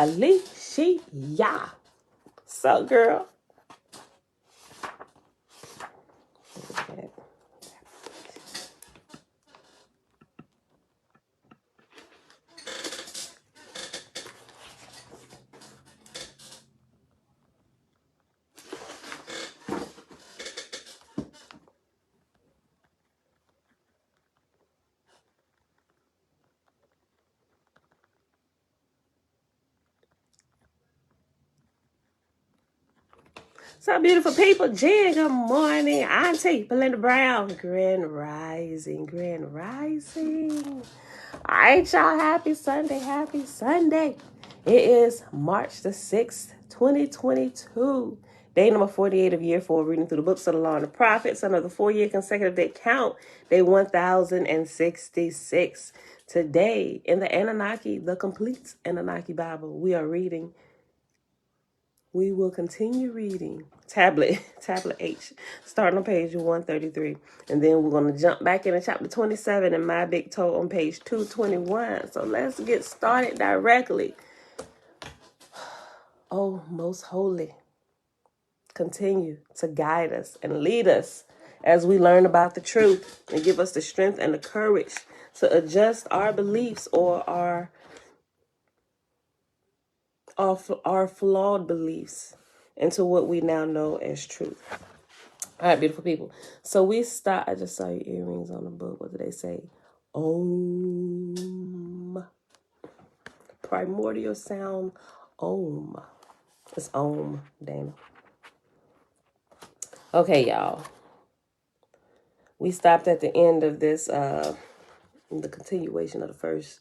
Alicia. So, girl. Okay. So beautiful people, Jen, good morning. Auntie, Belinda Brown, Grand Rising, Grand Rising. All right, y'all, happy Sunday, happy Sunday. It is March the 6th, 2022. Day number 48 of year 4, reading through the books of the Law and the Prophets. Another 4-year consecutive day count, day 1066. Today, in the Annunaki, the complete Annunaki Bible, we will continue reading tablet H, starting on page 133. And then we're going to jump back into chapter 27 in My Big Toe on page 221. So let's get started directly. Oh, most holy, continue to guide us and lead us as we learn about the truth and give us the strength and the courage to adjust our beliefs or our flawed beliefs into what we now know as truth. All right, beautiful people. So we start. I just saw your earrings on the book. What do they say? Om. Primordial sound. Om. It's Om, Dana. Okay, y'all. We stopped at the end of this, the continuation of the first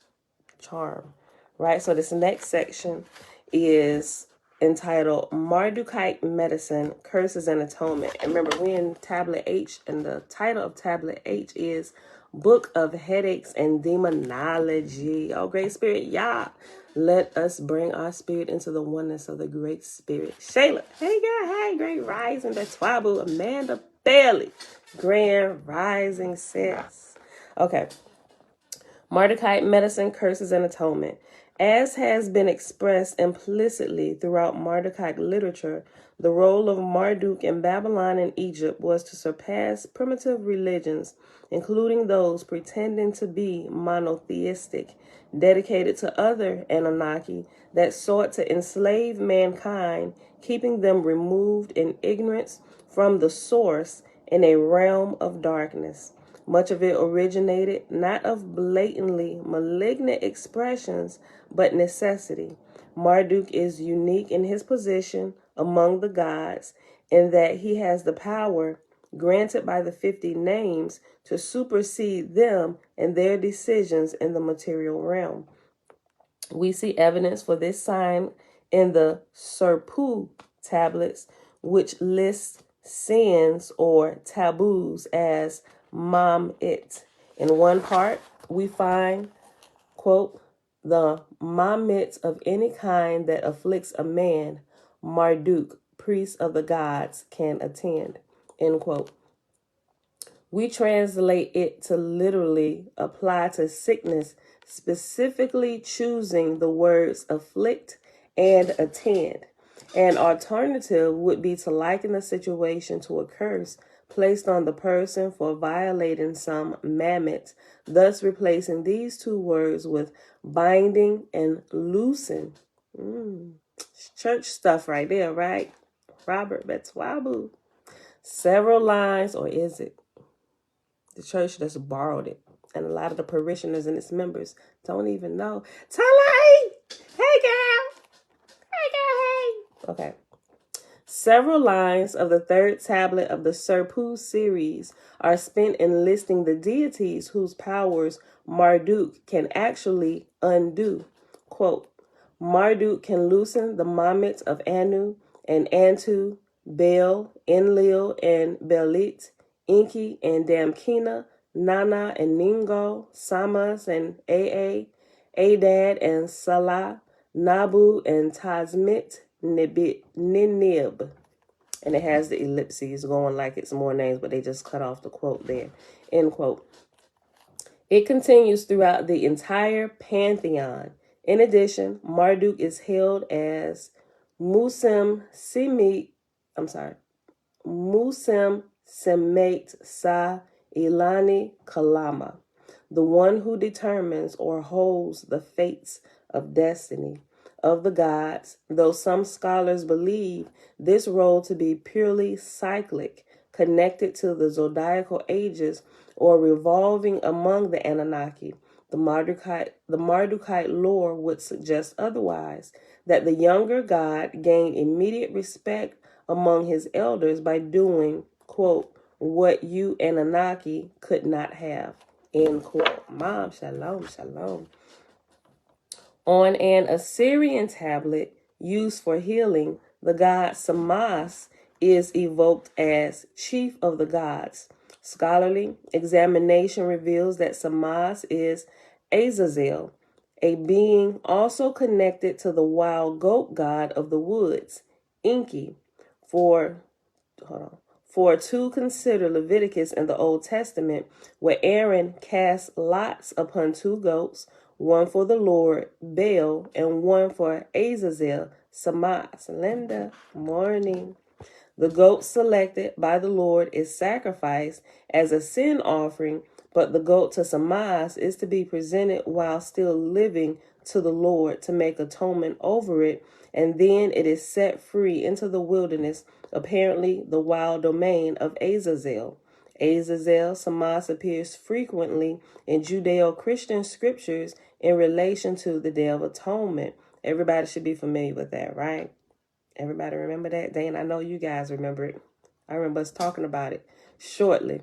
charm, right? So this next section is entitled Mardukite Medicine, Curses and Atonement. And remember, we're in Tablet H, and the title of Tablet H is Book of Headaches and Demonology. Oh, Great Spirit, Yah, let us bring our spirit into the oneness of the Great Spirit. Shayla, hey girl, hey, Great Rising, Betwabu, Amanda Bailey, Grand Rising Sis. Okay. Mardukite Medicine, Curses, and Atonement. As has been expressed implicitly throughout Mardukite literature, the role of Marduk in Babylon and Egypt was to surpass primitive religions, including those pretending to be monotheistic, dedicated to other Annunaki that sought to enslave mankind, keeping them removed in ignorance from the source in a realm of darkness. Much of it originated not of blatantly malignant expressions, but necessity. Marduk is unique in his position among the gods in that he has the power granted by the 50 names to supersede them and their decisions in the material realm. We see evidence for this sign in the Serpu tablets, which list sins or taboos as mamit. In one part, we find, quote, the mamit of any kind that afflicts a man, Marduk, priest of the gods, can attend, end quote. We translate it to literally apply to sickness, specifically choosing the words afflict and attend. An alternative would be to liken the situation to a curse placed on the person for violating some mammoth, thus replacing these two words with binding and loosen. Church stuff right there, right? Robert Betswabu. Several lines, or is it? The church just borrowed it. And a lot of the parishioners and its members don't even know. Tala! Hey, girl! Hey, girl, hey! Okay. Several lines of the third tablet of the Serpu series are spent in listing the deities whose powers Marduk can actually undo. Quote, Marduk can loosen the mammoth of Anu and Antu, Bel, Enlil, and Belit, Enki and Damkina, Nana and Ningo, Samas and Aa, Adad and Salah, Nabu and Tazmit, Ninib. And it has the ellipses going like it's more names, but they just cut off the quote there. End quote. It continues throughout the entire pantheon. In addition, Marduk is hailed as Musim Simi, I'm sorry, Musim Semet Sa Ilani Kalama, the one who determines or holds the fates of destiny of the gods, though some scholars believe this role to be purely cyclic, connected to the zodiacal ages or revolving among the Annunaki. The Mardukite lore would suggest otherwise, that the younger god gained immediate respect among his elders by doing, quote, what you Annunaki could not have, end quote. Mom, shalom, shalom. On an Assyrian tablet used for healing, the god Samas is evoked as chief of the gods. Scholarly examination reveals that Samas is Azazel, a being also connected to the wild goat god of the woods, Enki. For to consider Leviticus in the Old Testament, where Aaron cast lots upon two goats, one for the Lord, Baal, and one for Azazel, Samas. Linda, morning. The goat selected by the Lord is sacrificed as a sin offering, but the goat to Samas is to be presented while still living to the Lord to make atonement over it, and then it is set free into the wilderness, apparently the wild domain of Azazel. Azazel, Samas, appears frequently in Judeo-Christian scriptures in relation to the Day of Atonement. Everybody should be familiar with that, right? Everybody remember that? Dane, I know you guys remember it. I remember us talking about it shortly,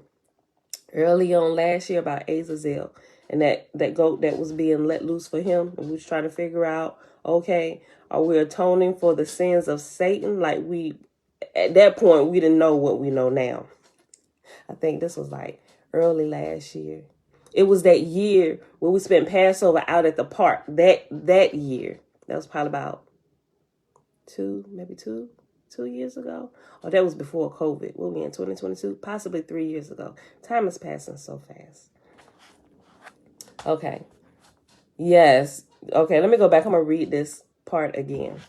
early on last year, about Azazel and that goat that was being let loose for him. And we was trying to figure out, okay, are we atoning for the sins of Satan? Like at that point, we didn't know what we know now. I think this was like early last year. It was that year where we spent Passover out at the park. That year. That was probably about two years ago. Oh, that was before COVID. What were we in, 2022? Possibly 3 years ago. Time is passing so fast. Okay. Yes. Okay, let me go back. I'm going to read this part again.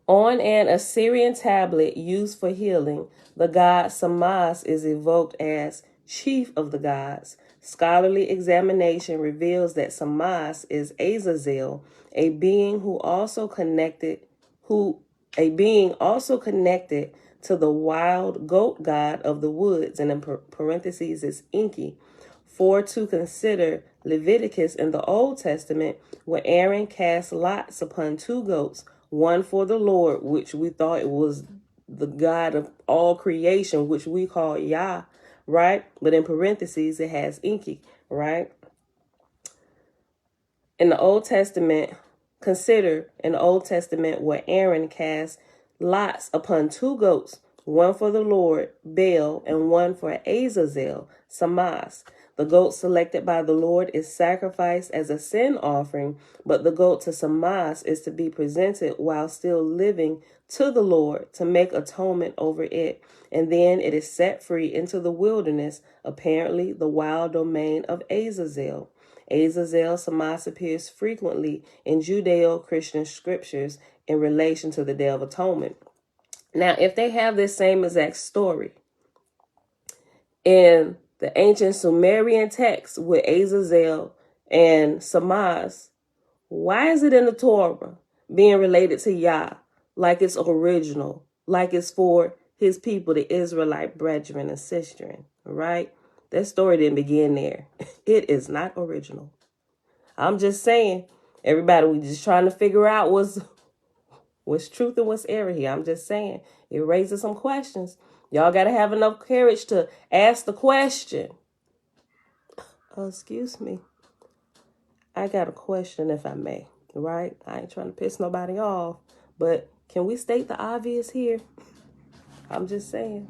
On an Assyrian tablet used for healing, the god Samas is evoked as chief of the gods. Scholarly examination reveals that Samas is Azazel, a being also connected to the wild goat god of the woods, and in parentheses is Enki. For to consider Leviticus in the Old Testament, where Aaron cast lots upon two goats, one for the Lord, which we thought it was the God of all creation, which we call Yah, right? But in parentheses, it has Enki, right? In the Old Testament, consider in the Old Testament where Aaron cast lots upon two goats, one for the Lord, Baal, and one for Azazel, Samas. The goat selected by the Lord is sacrificed as a sin offering, but the goat to Samas is to be presented while still living to the Lord to make atonement over it, and then it is set free into the wilderness, apparently the wild domain of Azazel. Azazel, Samas, appears frequently in Judeo-Christian scriptures in relation to the Day of Atonement. Now, if they have this same exact story in the ancient Sumerian text with Azazel and Samas, why is it in the Torah being related to Yah like it's original, like it's for his people, the Israelite brethren and sistren, right? That story didn't begin there. It is not original. I'm just saying, everybody, we just trying to figure out what's truth and what's error here. I'm just saying, it raises some questions. Y'all got to have enough courage to ask the question. Excuse me. I got a question, if I may, right? I ain't trying to piss nobody off, but can we state the obvious here? I'm just saying.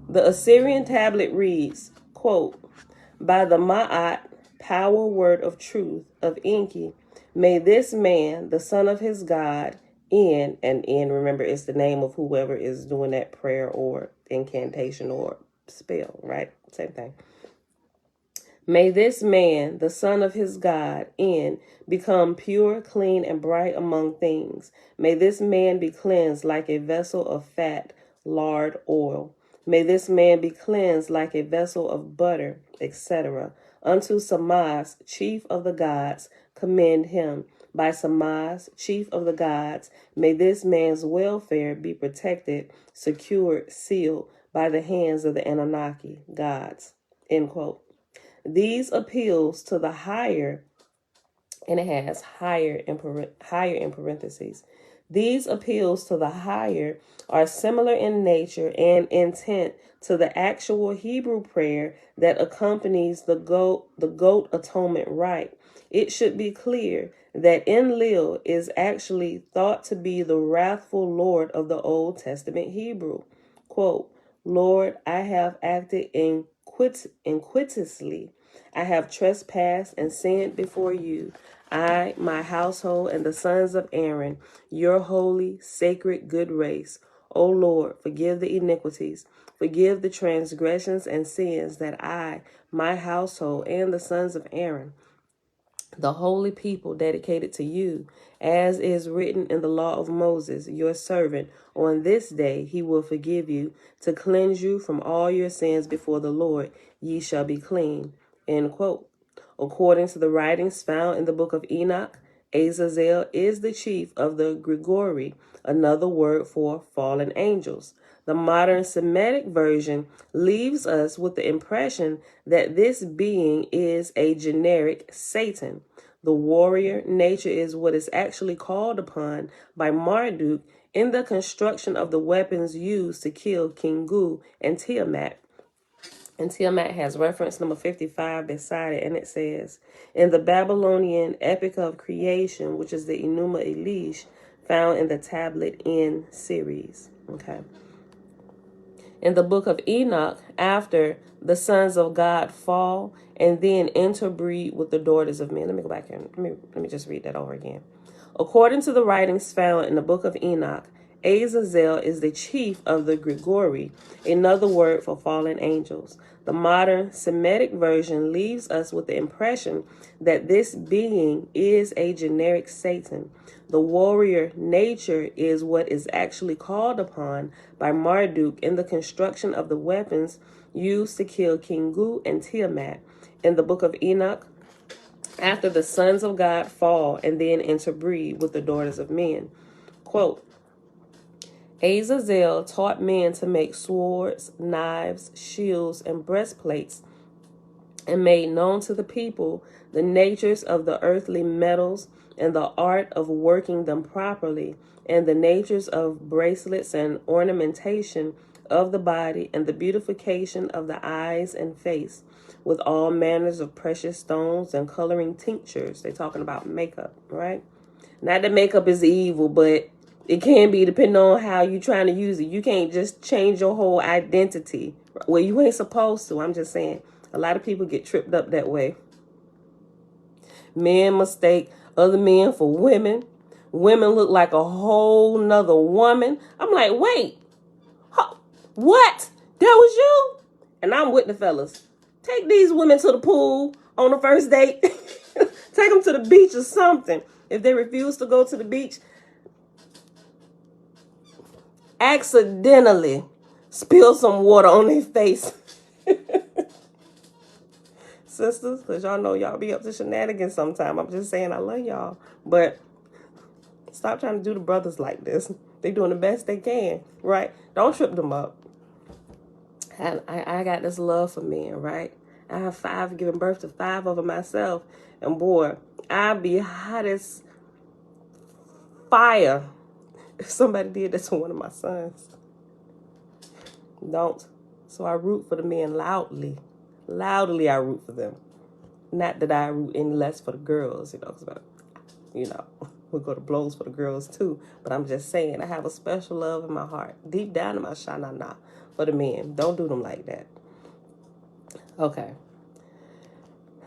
The Assyrian tablet reads, quote, by the Ma'at, power word of truth of Enki, may this man, the son of his God, remember, it's the name of whoever is doing that prayer or incantation or spell, right? Same thing. May this man, the son of his God, N, become pure, clean, and bright among things. May this man be cleansed like a vessel of fat, lard, oil. May this man be cleansed like a vessel of butter, etc. Unto Samaz, chief of the gods, commend him. By Samaz, chief of the gods, may this man's welfare be protected, secured, sealed by the hands of the Annunaki gods. End quote. These appeals to the higher, and it has higher in parentheses. These appeals to the higher are similar in nature and intent to the actual Hebrew prayer that accompanies the goat atonement rite. It should be clear that Enlil is actually thought to be the wrathful Lord of the Old Testament Hebrew. Quote, Lord, I have acted iniquitously. I have trespassed and sinned before you. I, my household, and the sons of Aaron, your holy, sacred, good race. O Lord, forgive the iniquities, forgive the transgressions and sins that I, my household, and the sons of Aaron, the holy people dedicated to you, as is written in the law of Moses, your servant. On this day he will forgive you, to cleanse you from all your sins before the Lord. Ye shall be clean. End quote. According to the writings found in the book of Enoch, Azazel is the chief of the Grigori, another word for fallen angels. The modern Semitic version leaves us with the impression that this being is a generic Satan. The warrior nature is what is actually called upon by Marduk in the construction of the weapons used to kill King Gu and Tiamat. And Tiamat has reference number 55 beside it, and it says, in the Babylonian epic of creation, which is the Enuma Elish, found in the tablet N series. Okay. In the book of Enoch, after the sons of God fall and then interbreed with the daughters of men. Let me go back here. Let me just read that over again. According to the writings found in the book of Enoch, Azazel is the chief of the Grigori, another word for fallen angels. The modern Semitic version leaves us with the impression that this being is a generic Satan. The warrior nature is what is actually called upon by Marduk in the construction of the weapons used to kill King Gu and Tiamat. In the book of Enoch, after the sons of God fall and then interbreed with the daughters of men. Quote, Azazel taught men to make swords, knives, shields, and breastplates, and made known to the people the natures of the earthly metals and the art of working them properly, and the natures of bracelets and ornamentation of the body, and the beautification of the eyes and face, with all manners of precious stones and coloring tinctures. They're talking about makeup, right? Not that makeup is evil, but it can be depending on how you're trying to use it. You can't just change your whole identity. Well, you ain't supposed to. I'm just saying. A lot of people get tripped up that way. Men mistake other men for women. Women look like a whole nother woman. I'm like, wait, what? That was you? And I'm with the fellas. Take these women to the pool on the first date. Take them to the beach or something. If they refuse to go to the beach, accidentally spill some water on their face. Sisters, because y'all know y'all be up to shenanigans sometime. I'm just saying I love y'all. But stop trying to do the brothers like this. They doing the best they can, right? Don't trip them up. And I got this love for men, right? I have 5, given birth to 5 of them myself. And boy, I be hot as fire if somebody did that to one of my sons. Don't. So I root for the men loudly. Loudly I root for them. Not that I root any less for the girls, because we'll go to blows for the girls too. But I'm just saying, I have a special love in my heart, deep down in my shanana, for the men. Don't do them like that. Okay.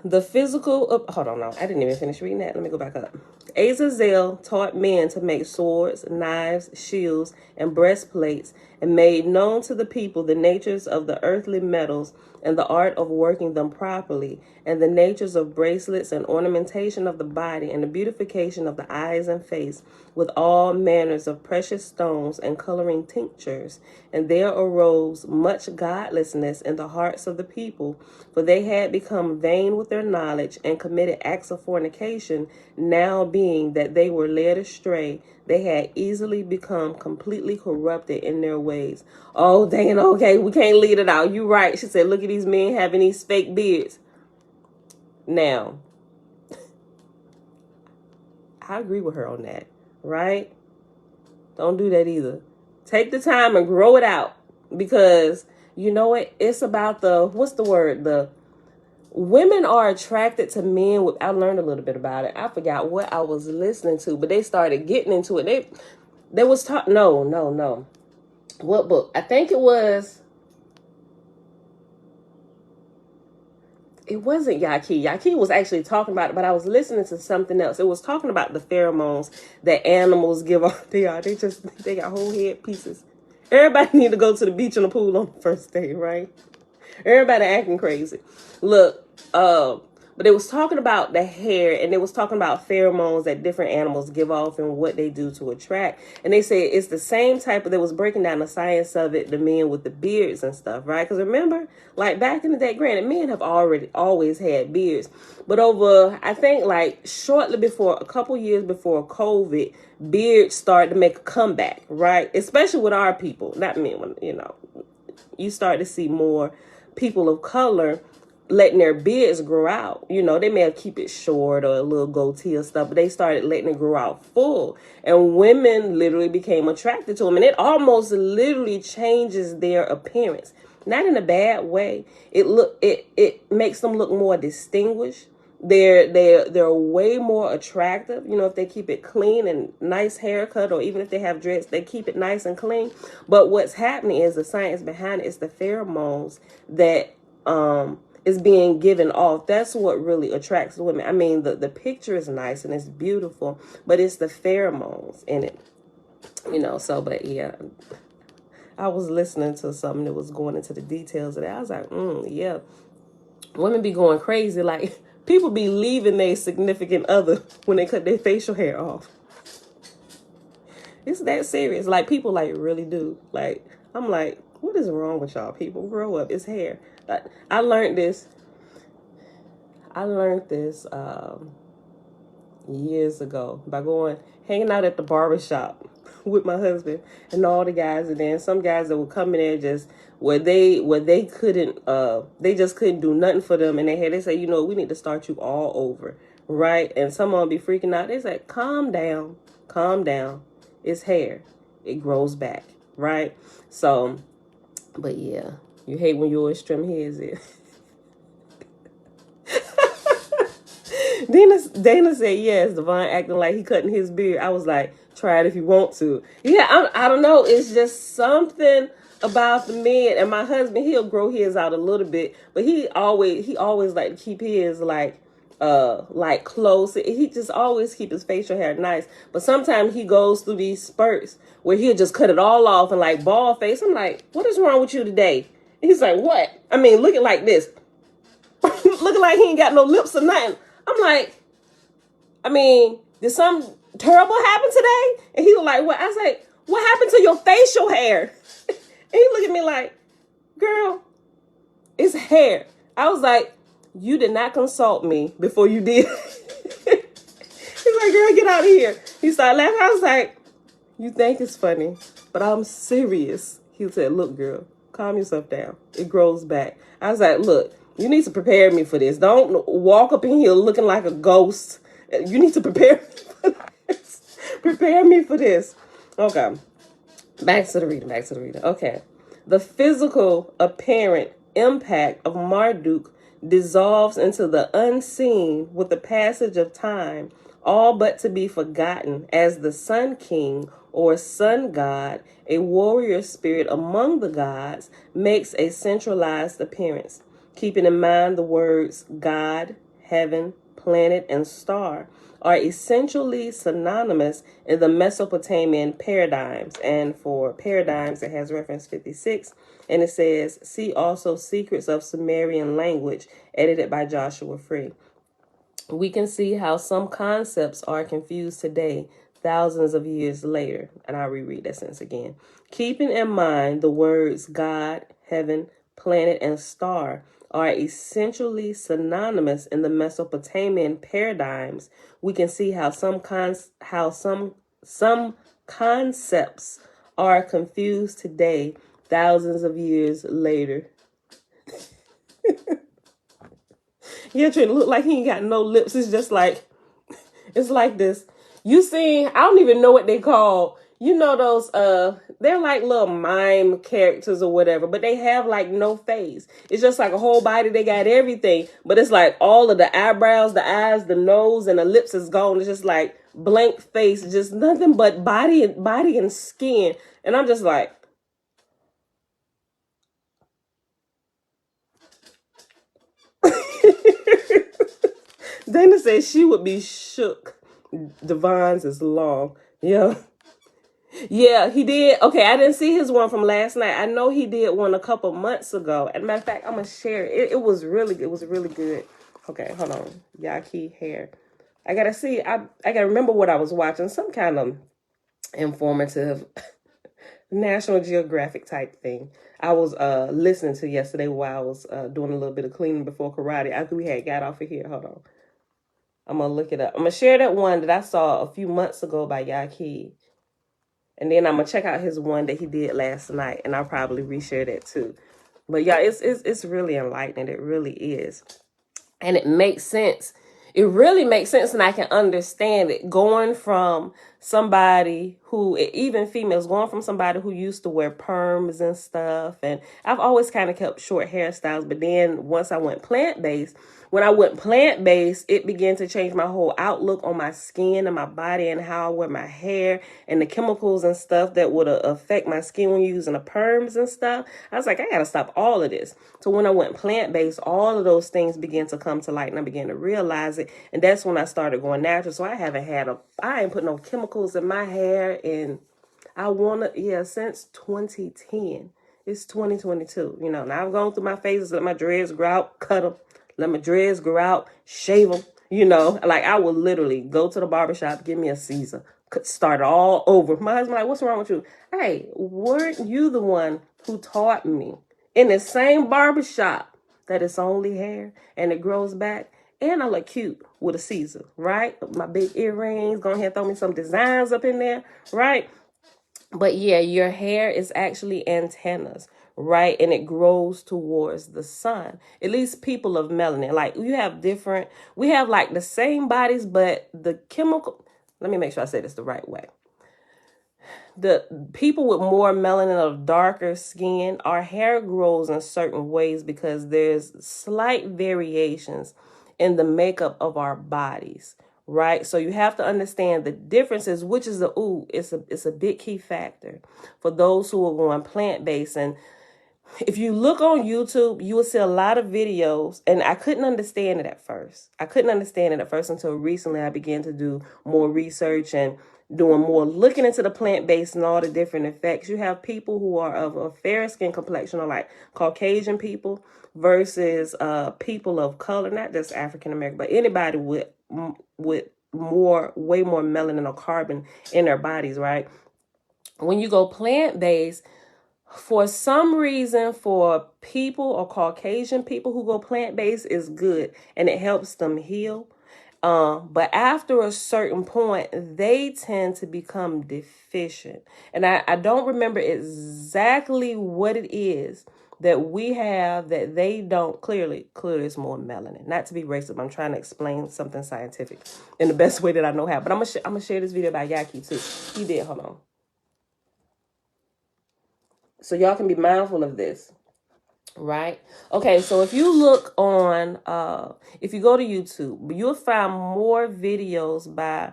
The physical, hold on, no, I didn't even finish reading that. Let me go back up. Azazel taught men to make swords, knives, shields, and breastplates, and made known to the people the natures of the earthly metals and the art of working them properly, and the natures of bracelets and ornamentation of the body, and the beautification of the eyes and face, with all manners of precious stones and coloring tinctures. And there arose much godlessness in the hearts of the people, for they had become vain with their knowledge, and committed acts of fornication. Now being that they were led astray, they had easily become completely corrupted in their ways. Oh, Dana, okay, we can't lead it out. You right. She said, look at these men having these fake beards. Now, I agree with her on that, right? Don't do that either. Take the time and grow it out, because you know what? It's about what's the word? The women are attracted to men with, I learned a little bit about it. I forgot what I was listening to, but they started getting into it. They was taught, no. What book? I think it wasn't Yaki. Yaki was actually talking about it, but I was listening to something else. It was talking about the pheromones that animals give off. They got whole head pieces. Everybody need to go to the beach and the pool on the first day, right? Everybody acting crazy. Look, but it was talking about the hair, and it was talking about pheromones that different animals give off and what they do to attract. And they said it's the same type of, they was breaking down the science of it, the men with the beards and stuff, right? Because remember, like back in the day, granted, men have always had beards. But over, I think like shortly before, a couple years before COVID, beards started to make a comeback, right? Especially with our people, not men, when, you start to see more people of color letting their beards grow out. They may have keep it short or a little goatee or stuff, but they started letting it grow out full. And women literally became attracted to them. And it almost literally changes their appearance. Not in a bad way. It makes them look more distinguished. They're way more attractive. If they keep it clean and nice haircut, or even if they have dreads, they keep it nice and clean. But what's happening is the science behind it is the pheromones that is being given off. That's what really attracts women. I mean, the picture is nice and it's beautiful, but it's the pheromones in it. But yeah, I was listening to something that was going into the details of that. I was like, yeah, women be going crazy. Like, people be leaving their significant other when they cut their facial hair off. It's that serious. Like, people like really do. Like, I'm like, what is wrong with y'all people? Grow up. It's hair. I learned this years ago by hanging out at the barbershop with my husband and all the guys, and then some guys that would come in there just where they couldn't they just couldn't do nothing for them, and they say, we need to start you all over, right? And some of them be freaking out. They say, calm down, it's hair, it grows back, right? So, but yeah, you hate when yours trim hairs in. Dana said yes. Devon acting like he cutting his beard. I was like, try it if you want to. Yeah, I don't know. It's just something about the men. And my husband, he'll grow his out a little bit, but he always like to keep his like close. He just always keep his facial hair nice. But sometimes he goes through these spurts where he'll just cut it all off and like bald face. I'm like, what is wrong with you today? And he's like, what? I mean, looking like this. Looking like he ain't got no lips or nothing. I'm like, I mean, did something terrible happen today? And he was like, what? I was like, what happened to your facial hair? And he looked at me like, girl, it's hair. I was like, you did not consult me before you did. He's like, girl, get out of here. He started laughing. I was like, you think it's funny, but I'm serious. He said, look, girl, calm yourself down. It grows back. I was like, look, you need to prepare me for this. Don't walk up in here looking like a ghost. You need to prepare me for this. Prepare me for this. Okay. Back to the reading. Okay. The physical apparent impact of Marduk dissolves into the unseen with the passage of time, all but to be forgotten as the Sun King or Sun God, a warrior spirit among the gods, makes a centralized appearance. Keeping in mind the words God, heaven, planet, and star, are essentially synonymous in the Mesopotamian paradigms. And for paradigms, it has reference 56. And it says, see also Secrets of Sumerian Language, edited by Joshua Free. We can see how some concepts are confused today, thousands of years later. And I'll reread that sentence again. Keeping in mind the words God, heaven, planet, and star are essentially synonymous in the Mesopotamian paradigms, we can see how some concepts are confused today, thousands of years later. Yeah, Trent, look like he ain't got no lips. It's just like, it's like this. You seen, I don't even know what they call, you know, those, they're like little mime characters or whatever, but they have like no face. It's just like a whole body. They got everything, but it's like all of the eyebrows, the eyes, the nose, and the lips is gone. It's just like blank face, just nothing but body and skin. And I'm just like, Dana said she would be shook. Devon's is long. Yeah. Yeah, he did. Okay, I didn't see his one from last night. I know he did one a couple months ago. As a matter of fact, I'm gonna share it. It was really good. It was really good. Okay, hold on. Yaki hair. I gotta see. I gotta remember what I was watching. Some kind of informative National Geographic type thing. I was listening to yesterday while I was doing a little bit of cleaning before karate. After we had got off of here. Hold on. I'm gonna look it up. I'm gonna share that one that I saw a few months ago by Yaki. And then I'm gonna check out his one that he did last night, and I'll probably reshare that too. But yeah, it's really enlightening. It really is, and it makes sense. It really makes sense, and I can understand it. Going from somebody who, even females, going from somebody who used to wear perms and stuff, and I've always kind of kept short hairstyles. But then once I went plant-based, when I went plant-based, it began to change my whole outlook on my skin and my body and how I wear my hair and the chemicals and stuff that would affect my skin when you're using the perms and stuff. I was like, I got to stop all of this. So when I went plant-based, all of those things began to come to light, and I began to realize it. And that's when I started going natural. So I ain't put no chemicals in my hair. And since 2010. It's 2022. You know, now I've gone through my phases, let my dreads grow out, cut them. Let my dreads grow out, shave them, you know. Like, I will literally go to the barbershop, give me a Caesar, start all over. My husband like, what's wrong with you? Hey, weren't you the one who taught me in the same barbershop that it's only hair and it grows back? And I look cute with a Caesar, right? My big earrings, go ahead and throw me some designs up in there, right? But yeah, your hair is actually antennas, right? And it grows towards the sun. At least people of melanin. Like, we have like the same bodies, but the chemical, let me make sure I say this the right way. The people with more melanin of darker skin, our hair grows in certain ways because there's slight variations in the makeup of our bodies, right? So you have to understand the differences, which is it's a big key factor for those who are going plant-based. And if you look on YouTube, you will see a lot of videos, and I couldn't understand it at first. Until recently I began to do more research and doing more looking into the plant-based and all the different effects. You have people who are of a fair skin complexion, or like Caucasian people, versus people of color, not just African American, but anybody with way more melanin or carbon in their bodies, right? When you go plant-based, for some reason, for people or Caucasian people who go plant-based is good, and it helps them heal. But after a certain point, they tend to become deficient. And I don't remember exactly what it is that we have that they don't. Clearly it's more melanin. Not to be racist, but I'm trying to explain something scientific in the best way that I know how. But I'm gonna share this video by Yaki too. He did. Hold on. So y'all can be mindful of this, right? Okay, so if you look on, if you go to YouTube, you'll find more videos by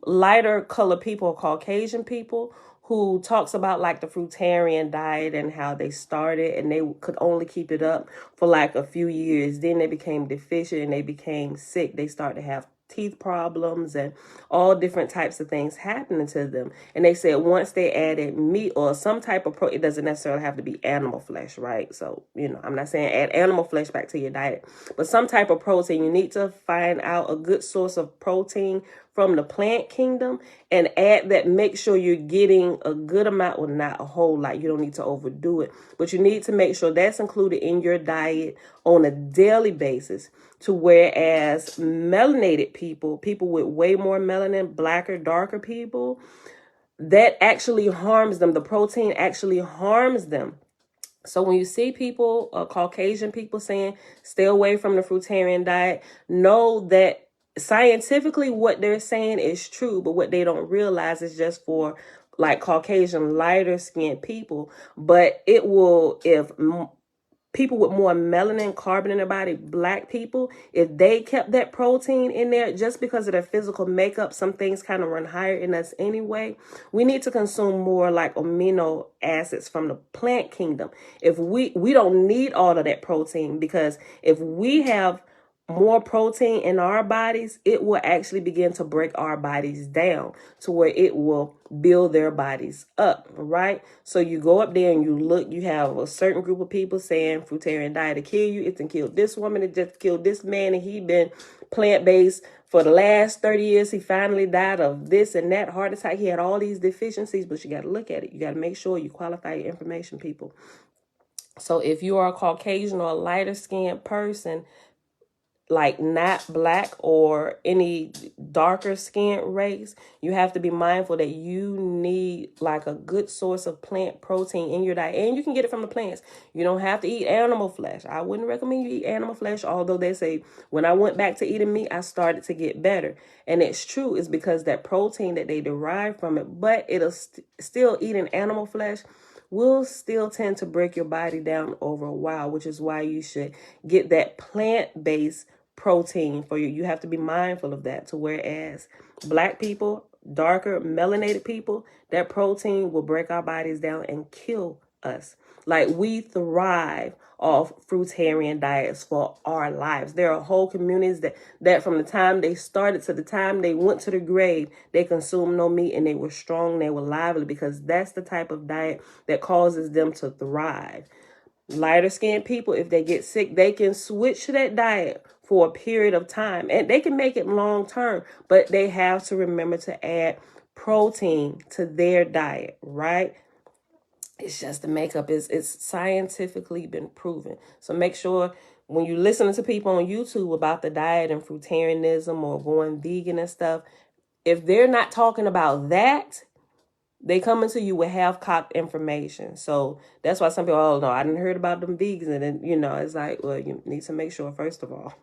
lighter color people, Caucasian people, who talks about like the fruitarian diet and how they started and they could only keep it up for like a few years. Then they became deficient and they became sick. They started to have teeth problems and all different types of things happening to them. And they said once they added meat or some type of protein, it doesn't necessarily have to be animal flesh, right? So, I'm not saying add animal flesh back to your diet, but some type of protein. You need to find out a good source of protein from the plant kingdom and add that. Make sure you're getting a good amount, well, not a whole lot. You don't need to overdo it, but you need to make sure that's included in your diet on a daily basis. To whereas melanated people with way more melanin, blacker, darker people, that actually harms them. The protein actually harms them. So when you see people, Caucasian people saying, stay away from the fruitarian diet, know that scientifically what they're saying is true, but what they don't realize is just for like Caucasian lighter skinned people. But it will, if people with more melanin, carbon in their body, black people, if they kept that protein in there, just because of their physical makeup, some things kind of run higher in us anyway. We need to consume more like amino acids from the plant kingdom. If we don't need all of that protein, because if we have more protein in our bodies, it will actually begin to break our bodies down to where it will build their bodies up, right? So you go up there and you look, you have a certain group of people saying fruitarian diet to kill you. It can kill this woman, it just killed this man, and he been plant-based for the last 30 years. He finally died of this and that heart attack. He had all these deficiencies, but you got to look at it. You got to make sure you qualify your information, people. So if you are a Caucasian or a lighter skinned person, like not black or any darker skin race, you have to be mindful that you need like a good source of plant protein in your diet. And you can get it from the plants. You don't have to eat animal flesh. I wouldn't recommend you eat animal flesh, although they say when I went back to eating meat, I started to get better. And it's true, it's because that protein that they derive from it, but it'll still eating animal flesh will still tend to break your body down over a while, which is why you should get that plant-based protein for you. You have to be mindful of that. To whereas black people, darker melanated people, that protein will break our bodies down and kill us. Like we thrive off fruitarian diets for our lives. There are whole communities that from the time they started to the time they went to the grave, they consumed no meat and they were strong, they were lively, because that's the type of diet that causes them to thrive. Lighter skinned people, if they get sick, they can switch to that diet for a period of time and they can make it long term, but they have to remember to add protein to their diet, right? It's just the makeup it's scientifically been proven. So make sure when you listen to people on YouTube about the diet and fruitarianism or going vegan and stuff, if they're not talking about that, they come into you with half-cocked information. So that's why some people, oh no, I didn't heard about them vegans. And then, it's like, well, you need to make sure, first of all,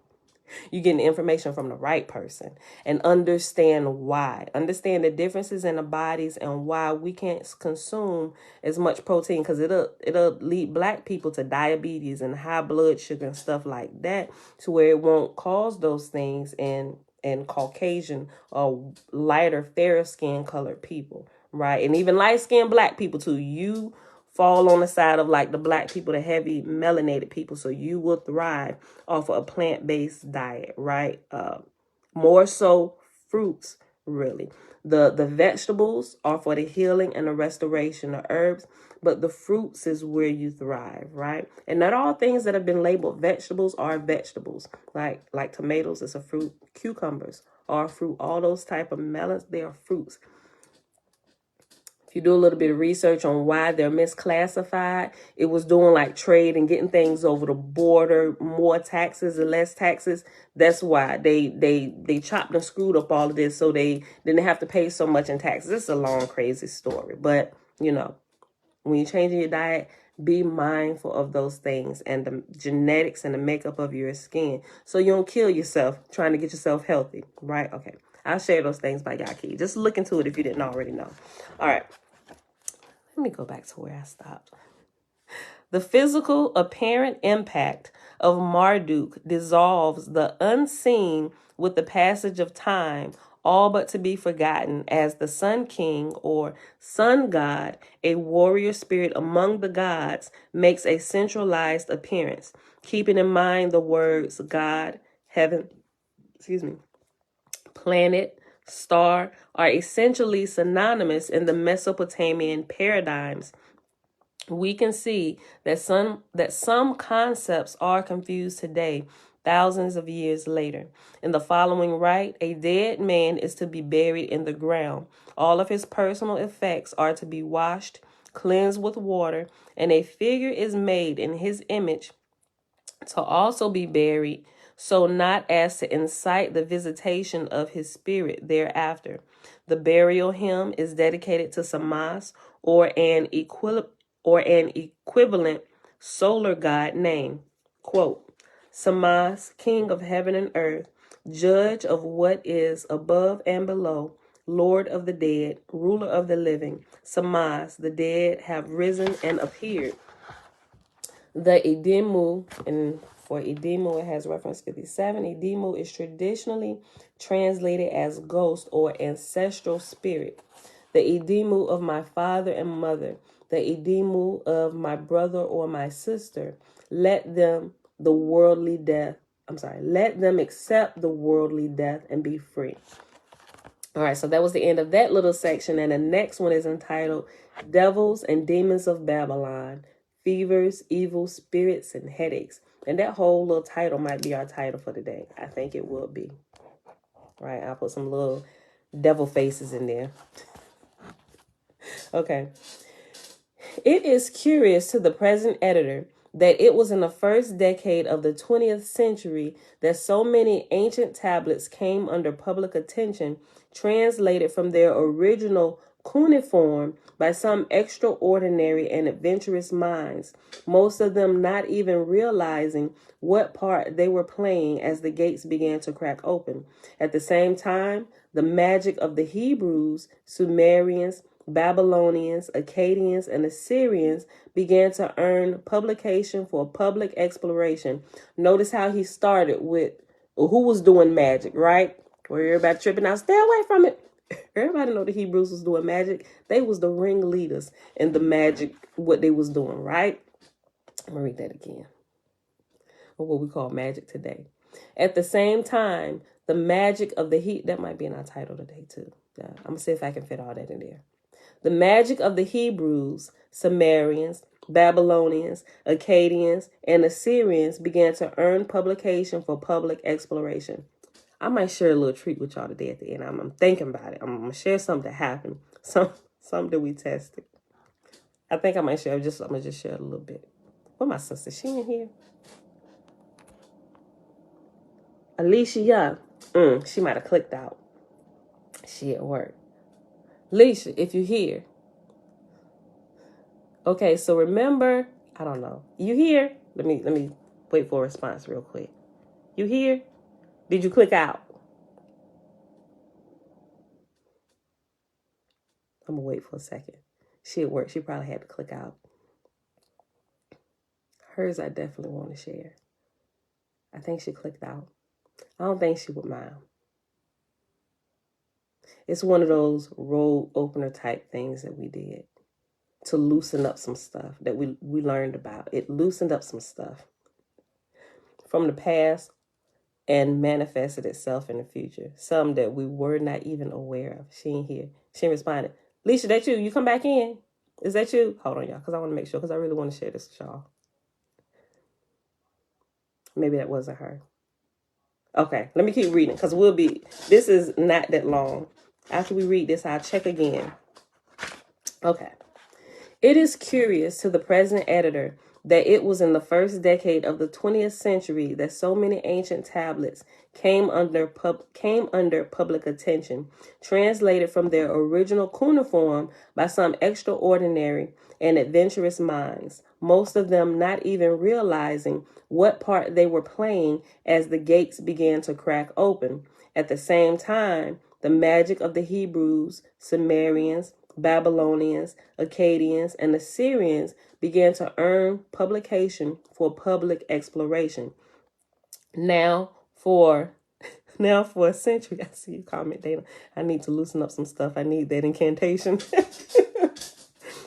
you're getting information from the right person and understand why. Understand the differences in the bodies and why we can't consume as much protein, because it'll lead black people to diabetes and high blood sugar and stuff like that, to where it won't cause those things in Caucasian or lighter, fairer skin colored people. Right. And even light skinned black people too. You fall on the side of like the black people, the heavy melanated people. So you will thrive off of a plant-based diet, right? More so fruits, really. The vegetables are for the healing and the restoration of herbs, but the fruits is where you thrive, right? And not all things that have been labeled vegetables are vegetables. Like tomatoes is a fruit, cucumbers are a fruit. All those type of melons, they are fruits. If you do a little bit of research on why they're misclassified, it was doing like trade and getting things over the border, more taxes and less taxes. That's why they chopped and screwed up all of this so they didn't have to pay so much in taxes. It's a long, crazy story. But, when you're changing your diet, be mindful of those things and the genetics and the makeup of your skin so you don't kill yourself trying to get yourself healthy, right? Okay. I'll share those things by Yaki. Just look into it if you didn't already know. All right. Let me go back to where I stopped. The physical apparent impact of Marduk dissolves the unseen with the passage of time, all but to be forgotten, as the Sun King or Sun God, a warrior spirit among the gods, makes a centralized appearance, keeping in mind the words God, heaven, planet, star are essentially synonymous in the Mesopotamian paradigms, we can see that some concepts are confused today, thousands of years later. In the following rite, a dead man is to be buried in the ground. All of his personal effects are to be washed, cleansed with water, and a figure is made in his image to also be buried, so not as to incite the visitation of his spirit thereafter. The burial hymn is dedicated to Samas, or an equivalent solar god name. Quote, Samas, king of heaven and earth, judge of what is above and below, Lord of the dead, ruler of the living. Samas, the dead have risen and appeared. The Edimu, and for Edimu it has reference 57. Edimu is traditionally translated as ghost or ancestral spirit. The Edimu of my father and mother, the Edimu of my brother or my sister, let them let them accept the worldly death and be free. All right, so that was the end of that little section, and the next one is entitled Devils and Demons of Babylon, Fevers, Evil Spirits, and Headaches. And that whole little title might be our title for today. I think it will be. All right, I'll put some little devil faces in there. Okay. It is curious to the present editor that it was in the first decade of the 20th century that so many ancient tablets came under public attention, translated from their original cuneiform by some extraordinary and adventurous minds, most of them not even realizing what part they were playing as the gates began to crack open. At the same time, the magic of the Hebrews, Sumerians, Babylonians, Akkadians, and Assyrians began to earn publication for public exploration. Notice how he started with who was doing magic, right? Where everybody tripping out, stay away from it. Everybody know the Hebrews was doing magic. They was the ringleaders in the magic, what they was doing, right? I'm going to read that again. Or what we call magic today. At the same time, the magic of the that might be in our title today too. Yeah, I'm going to see if I can fit all that in there. The magic of the Hebrews, Sumerians, Babylonians, Akkadians, and Assyrians began to earn publication for public exploration. I might share a little treat with y'all today at the end. I'm thinking about it. I'm going to share something that happened. Something we tested. I think I might share. I'm going to just share a little bit. Where my sister? She in here? Alicia. She might have clicked out. She at work. Alicia, if you're here. Okay, so remember, I don't know. You here? Let me wait for a response real quick. You here? Did you click out? I'm gonna wait for a second. She at work. She probably had to click out. Hers I definitely want to share. I think she clicked out. I don't think she would mind. It's one of those road opener type things that we did to loosen up some stuff that we learned about. It loosened up some stuff from the past and manifested itself in the future. Some that we were not even aware of. She ain't here. She responded. Leisha, that you? You come back in? Is that you? Hold on, y'all, because I want to make sure, because I really want to share this with y'all. Maybe that wasn't her. Okay, let me keep reading, because this is not that long. After we read this, I'll check again. Okay. It is curious to the present editor that it was in the first decade of the 20th century that so many ancient tablets came under public attention, translated from their original cuneiform by some extraordinary and adventurous minds, most of them not even realizing what part they were playing as the gates began to crack open. At the same time, the magic of the Hebrews, Sumerians, Babylonians, Akkadians, and Assyrians began to earn publication for public exploration. Now for a century, I see you comment, Dana. I need to loosen up some stuff. I need that incantation.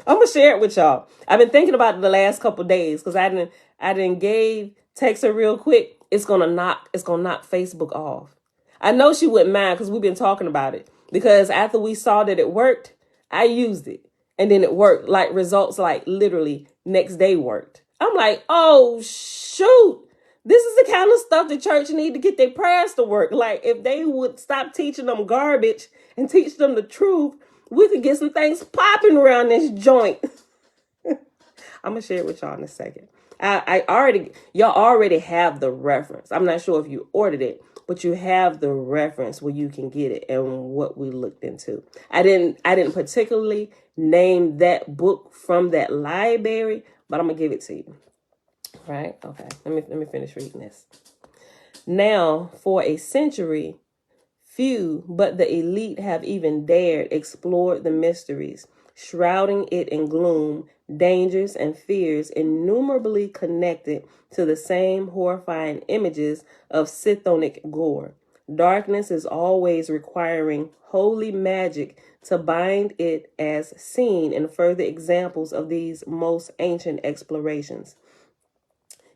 I'm gonna share it with y'all. I've been thinking about it the last couple of days because I didn't gave text her real quick. It's gonna knock Facebook off. I know she wouldn't mind because we've been talking about it. Because after we saw that it worked, I used it. And then it worked. Like results like literally next day worked. I'm like, oh, shoot. This is the kind of stuff the church need to get their prayers to work. Like if they would stop teaching them garbage and teach them the truth, we could get some things popping around this joint. I'm going to share it with y'all in a second. Y'all already have the reference. I'm not sure if you ordered it, but you have the reference where you can get it and what we looked into. I didn't particularly name that book from that library, but I'm gonna give it to you. Right? Okay. Let me finish reading this. Now, for a century, few but the elite have even dared explore the mysteries, shrouding it in gloom, dangers, and fears innumerably connected to the same horrifying images of Sithonic gore. Darkness is always requiring holy magic to bind it, as seen in further examples of these most ancient explorations.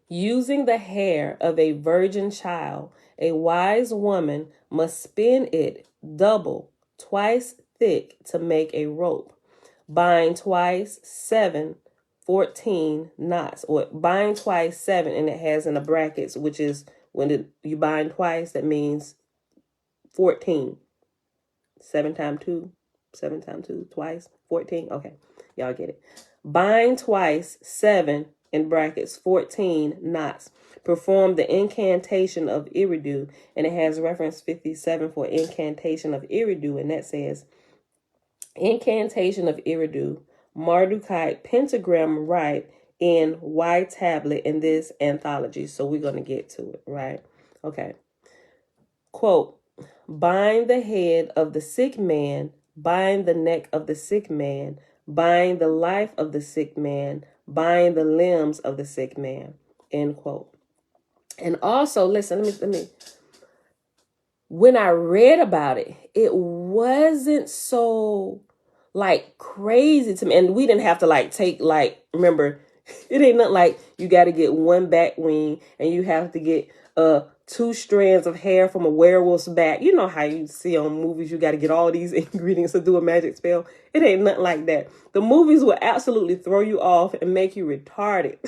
Using the hair of a virgin child, a wise woman must spin it double, twice thick to make a rope. Bind twice, 7, 14 knots. Or bind twice, 7, and it has in the brackets, which is when you bind twice, that means 14. 7 times 2, 7 times 2, twice, 14. Okay, y'all get it. Bind twice, 7, in brackets, 14 knots. Perform the incantation of Eridu, and it has reference 57 for incantation of Eridu, and that says, incantation of Eridu, Mardukite pentagram right in Y tablet in this anthology. So we're going to get to it, right? Okay. Quote, bind the head of the sick man, bind the neck of the sick man, bind the life of the sick man, bind the limbs of the sick man, end quote. And also, listen, let me when I read about it, it wasn't so like crazy to me. And we didn't have to like take like, remember, it ain't nothing like you got to get one back wing and you have to get 2 strands of hair from a werewolf's back. You know how you see on movies, you got to get all these ingredients to do a magic spell. It ain't nothing like that. The movies will absolutely throw you off and make you retarded.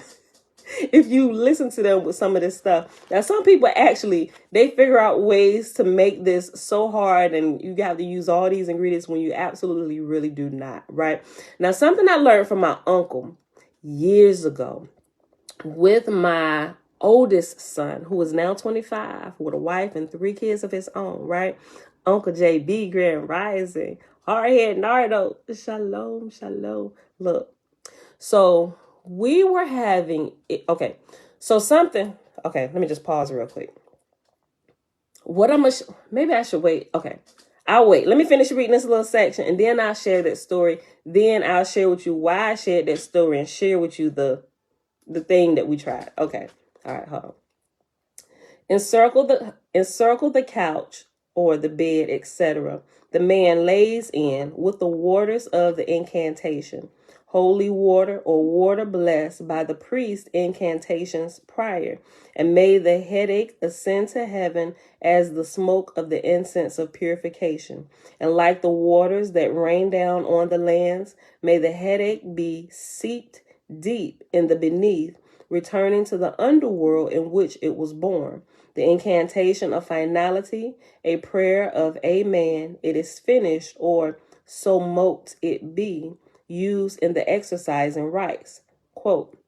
If you listen to them with some of this stuff. Now, some people actually, they figure out ways to make this so hard and you have to use all these ingredients when you absolutely really do not, right? Now, something I learned from my uncle years ago with my oldest son, who is now 25, with a wife and 3 kids of his own, right? Uncle JB, Grand Rising, Hardhead Nardo, Shalom, Shalom. Look, so we were having it. Okay. So something. Okay. Let me just pause real quick. Maybe I should wait. Okay. I'll wait. Let me finish reading this little section and then I'll share that story. Then I'll share with you why I shared that story and share with you the thing that we tried. Okay. All right. Hold on. Encircle the couch or the bed, etc. The man lays in with the waters of the incantation. Holy water or water blessed by the priest incantations prior, and may the headache ascend to heaven as the smoke of the incense of purification. And like the waters that rain down on the lands, may the headache be seeped deep in the beneath, returning to the underworld in which it was born. The incantation of finality, a prayer of Amen, it is finished, or so mote it be, used in the exercising rites. Quote,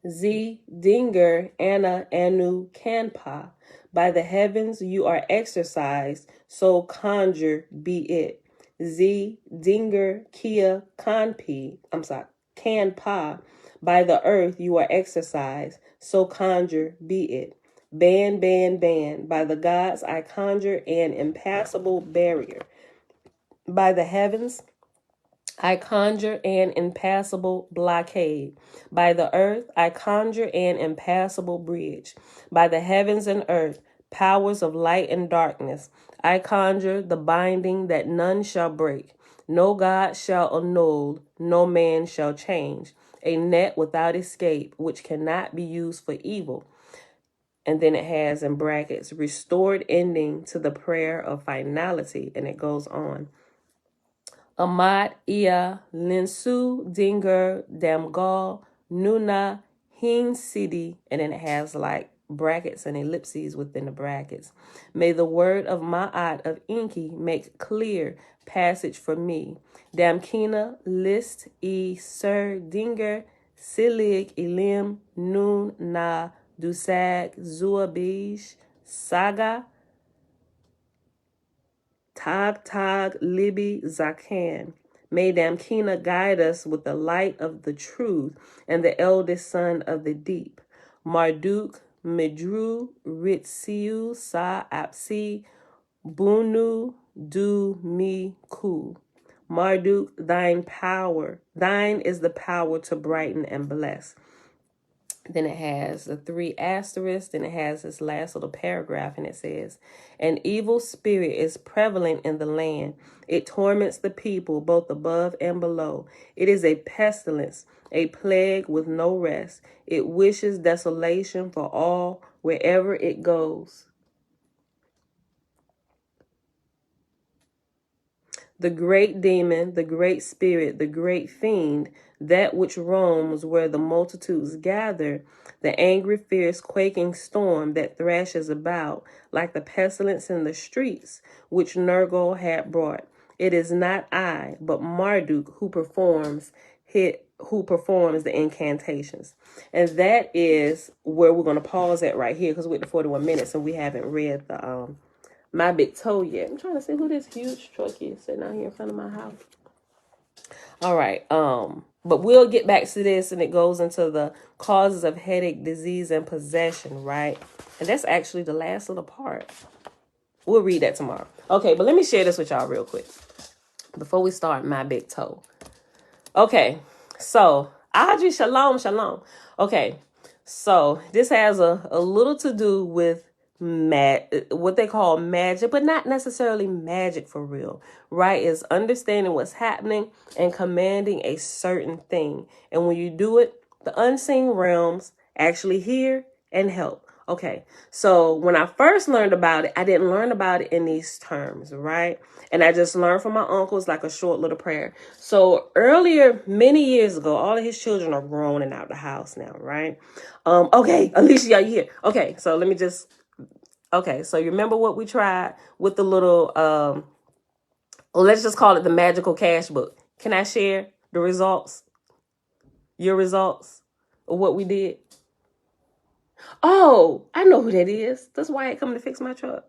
Z Dinger Anna Anu Kanpa, by the heavens you are exercised, so conjure be it. Z Dinger Kia Kanpi, Kanpa, by the earth you are exercised, so conjure be it. Ban, ban, ban, by the gods I conjure an impassable barrier. By the heavens I conjure an impassable blockade. By the earth, I conjure an impassable bridge. By the heavens and earth, powers of light and darkness, I conjure the binding that none shall break. No God shall annul, no man shall change. A net without escape, which cannot be used for evil. And then it has in brackets, restored ending to the prayer of finality. And it goes on. Amat Ia Linsu Dinger Damgal Nuna Hing City. And then it has like brackets and ellipses within the brackets. May the word of Ma'at of Inki make clear passage for me. Damkina list e sir dinger silig ilim nun na dusag zuabij saga tag tag libi zakan. May Damkina guide us with the light of the truth and the eldest son of the deep. Marduk Medru Ritsiu Sa Apsi Bunu Du Mi Ku. Marduk, thine is the power to brighten and bless. Then it has the 3 asterisks, and it has this last little paragraph, and it says, an evil spirit is prevalent in the land. It torments the people, both above and below. It is a pestilence, a plague with no rest. It wishes desolation for all wherever it goes. The great demon, the great spirit, the great fiend, that which roams where the multitudes gather, the angry, fierce, quaking storm that thrashes about like the pestilence in the streets, which Nergal had brought. It is not I, but Marduk who performs the incantations. And that is where we're going to pause at right here, because we're at the 41 minutes and we haven't read the My Big Toe yet. I'm trying to see who this huge truck is sitting out here in front of my house. All right. But we'll get back to this, and it goes into the causes of headache, disease, and possession, right? And that's actually the last little part. We'll read that tomorrow. Okay, but let me share this with y'all real quick before we start My Big Toe. Okay, so Audrey, shalom, shalom. Okay, so this has a little to do with what they call magic, but not necessarily magic for real, right? Is understanding what's happening and commanding a certain thing. And when you do it, the unseen realms actually hear and help. Okay, so when I first learned about it, I didn't learn about it in these terms, right? And I just learned from my uncles, like a short little prayer. So earlier, many years ago, all of his children are grown and out the house now, right? Okay, Alicia, are you here? Okay, so let me just... Okay, so you remember what we tried with the little, well, let's just call it the magical cash book. Can I share the results? Your results of what we did? Oh, I know who that is. That's why I come to fix my truck.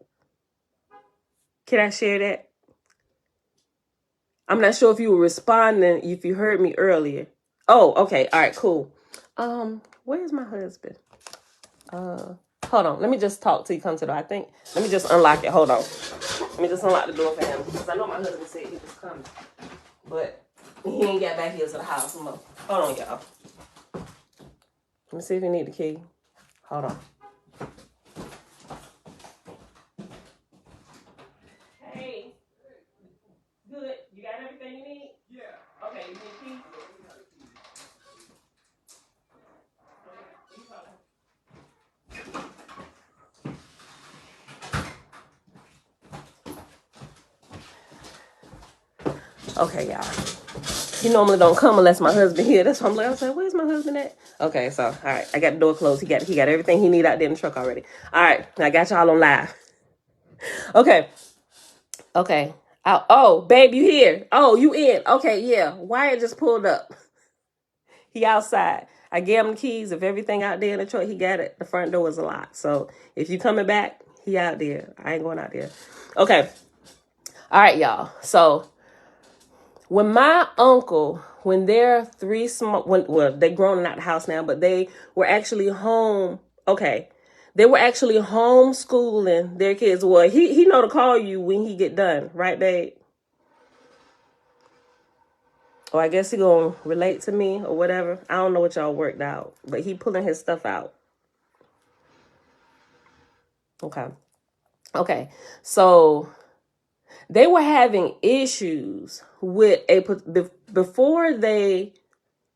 Can I share that? I'm not sure if you were responding, if you heard me earlier. Oh, okay. All right, cool. Where's my husband? Hold on. Let me just talk till you come to the door. Let me just unlock it. Hold on. Let me just unlock the door for him, because I know my husband said he was coming, but he ain't got back here to the house. Hold on, y'all. Let me see if you need the key. Hold on. Hey. Good. You got everything you need? Yeah. Okay, you need a key? Okay, y'all. He normally don't come unless my husband here. That's why I'm like, I was like, where's my husband at? Okay, so all right, I got the door closed. He got everything he need out there in the truck already. All right, I got y'all on live. Okay. Oh, babe, you here? Oh, you in? Okay, yeah. Wyatt just pulled up. He outside. I gave him the keys. If everything out there in the truck, he got it. The front door is locked. So if you coming back, he out there. I ain't going out there. Okay. All right, y'all. So when my uncle, when they're three small, well, they grown out the house now, but they were actually home. Okay. They were actually homeschooling their kids. Well, he know to call you when he get done. Right, babe? Or I guess he gonna relate to me or whatever. I don't know what y'all worked out, but he pulling his stuff out. Okay. So they were having issues with before they,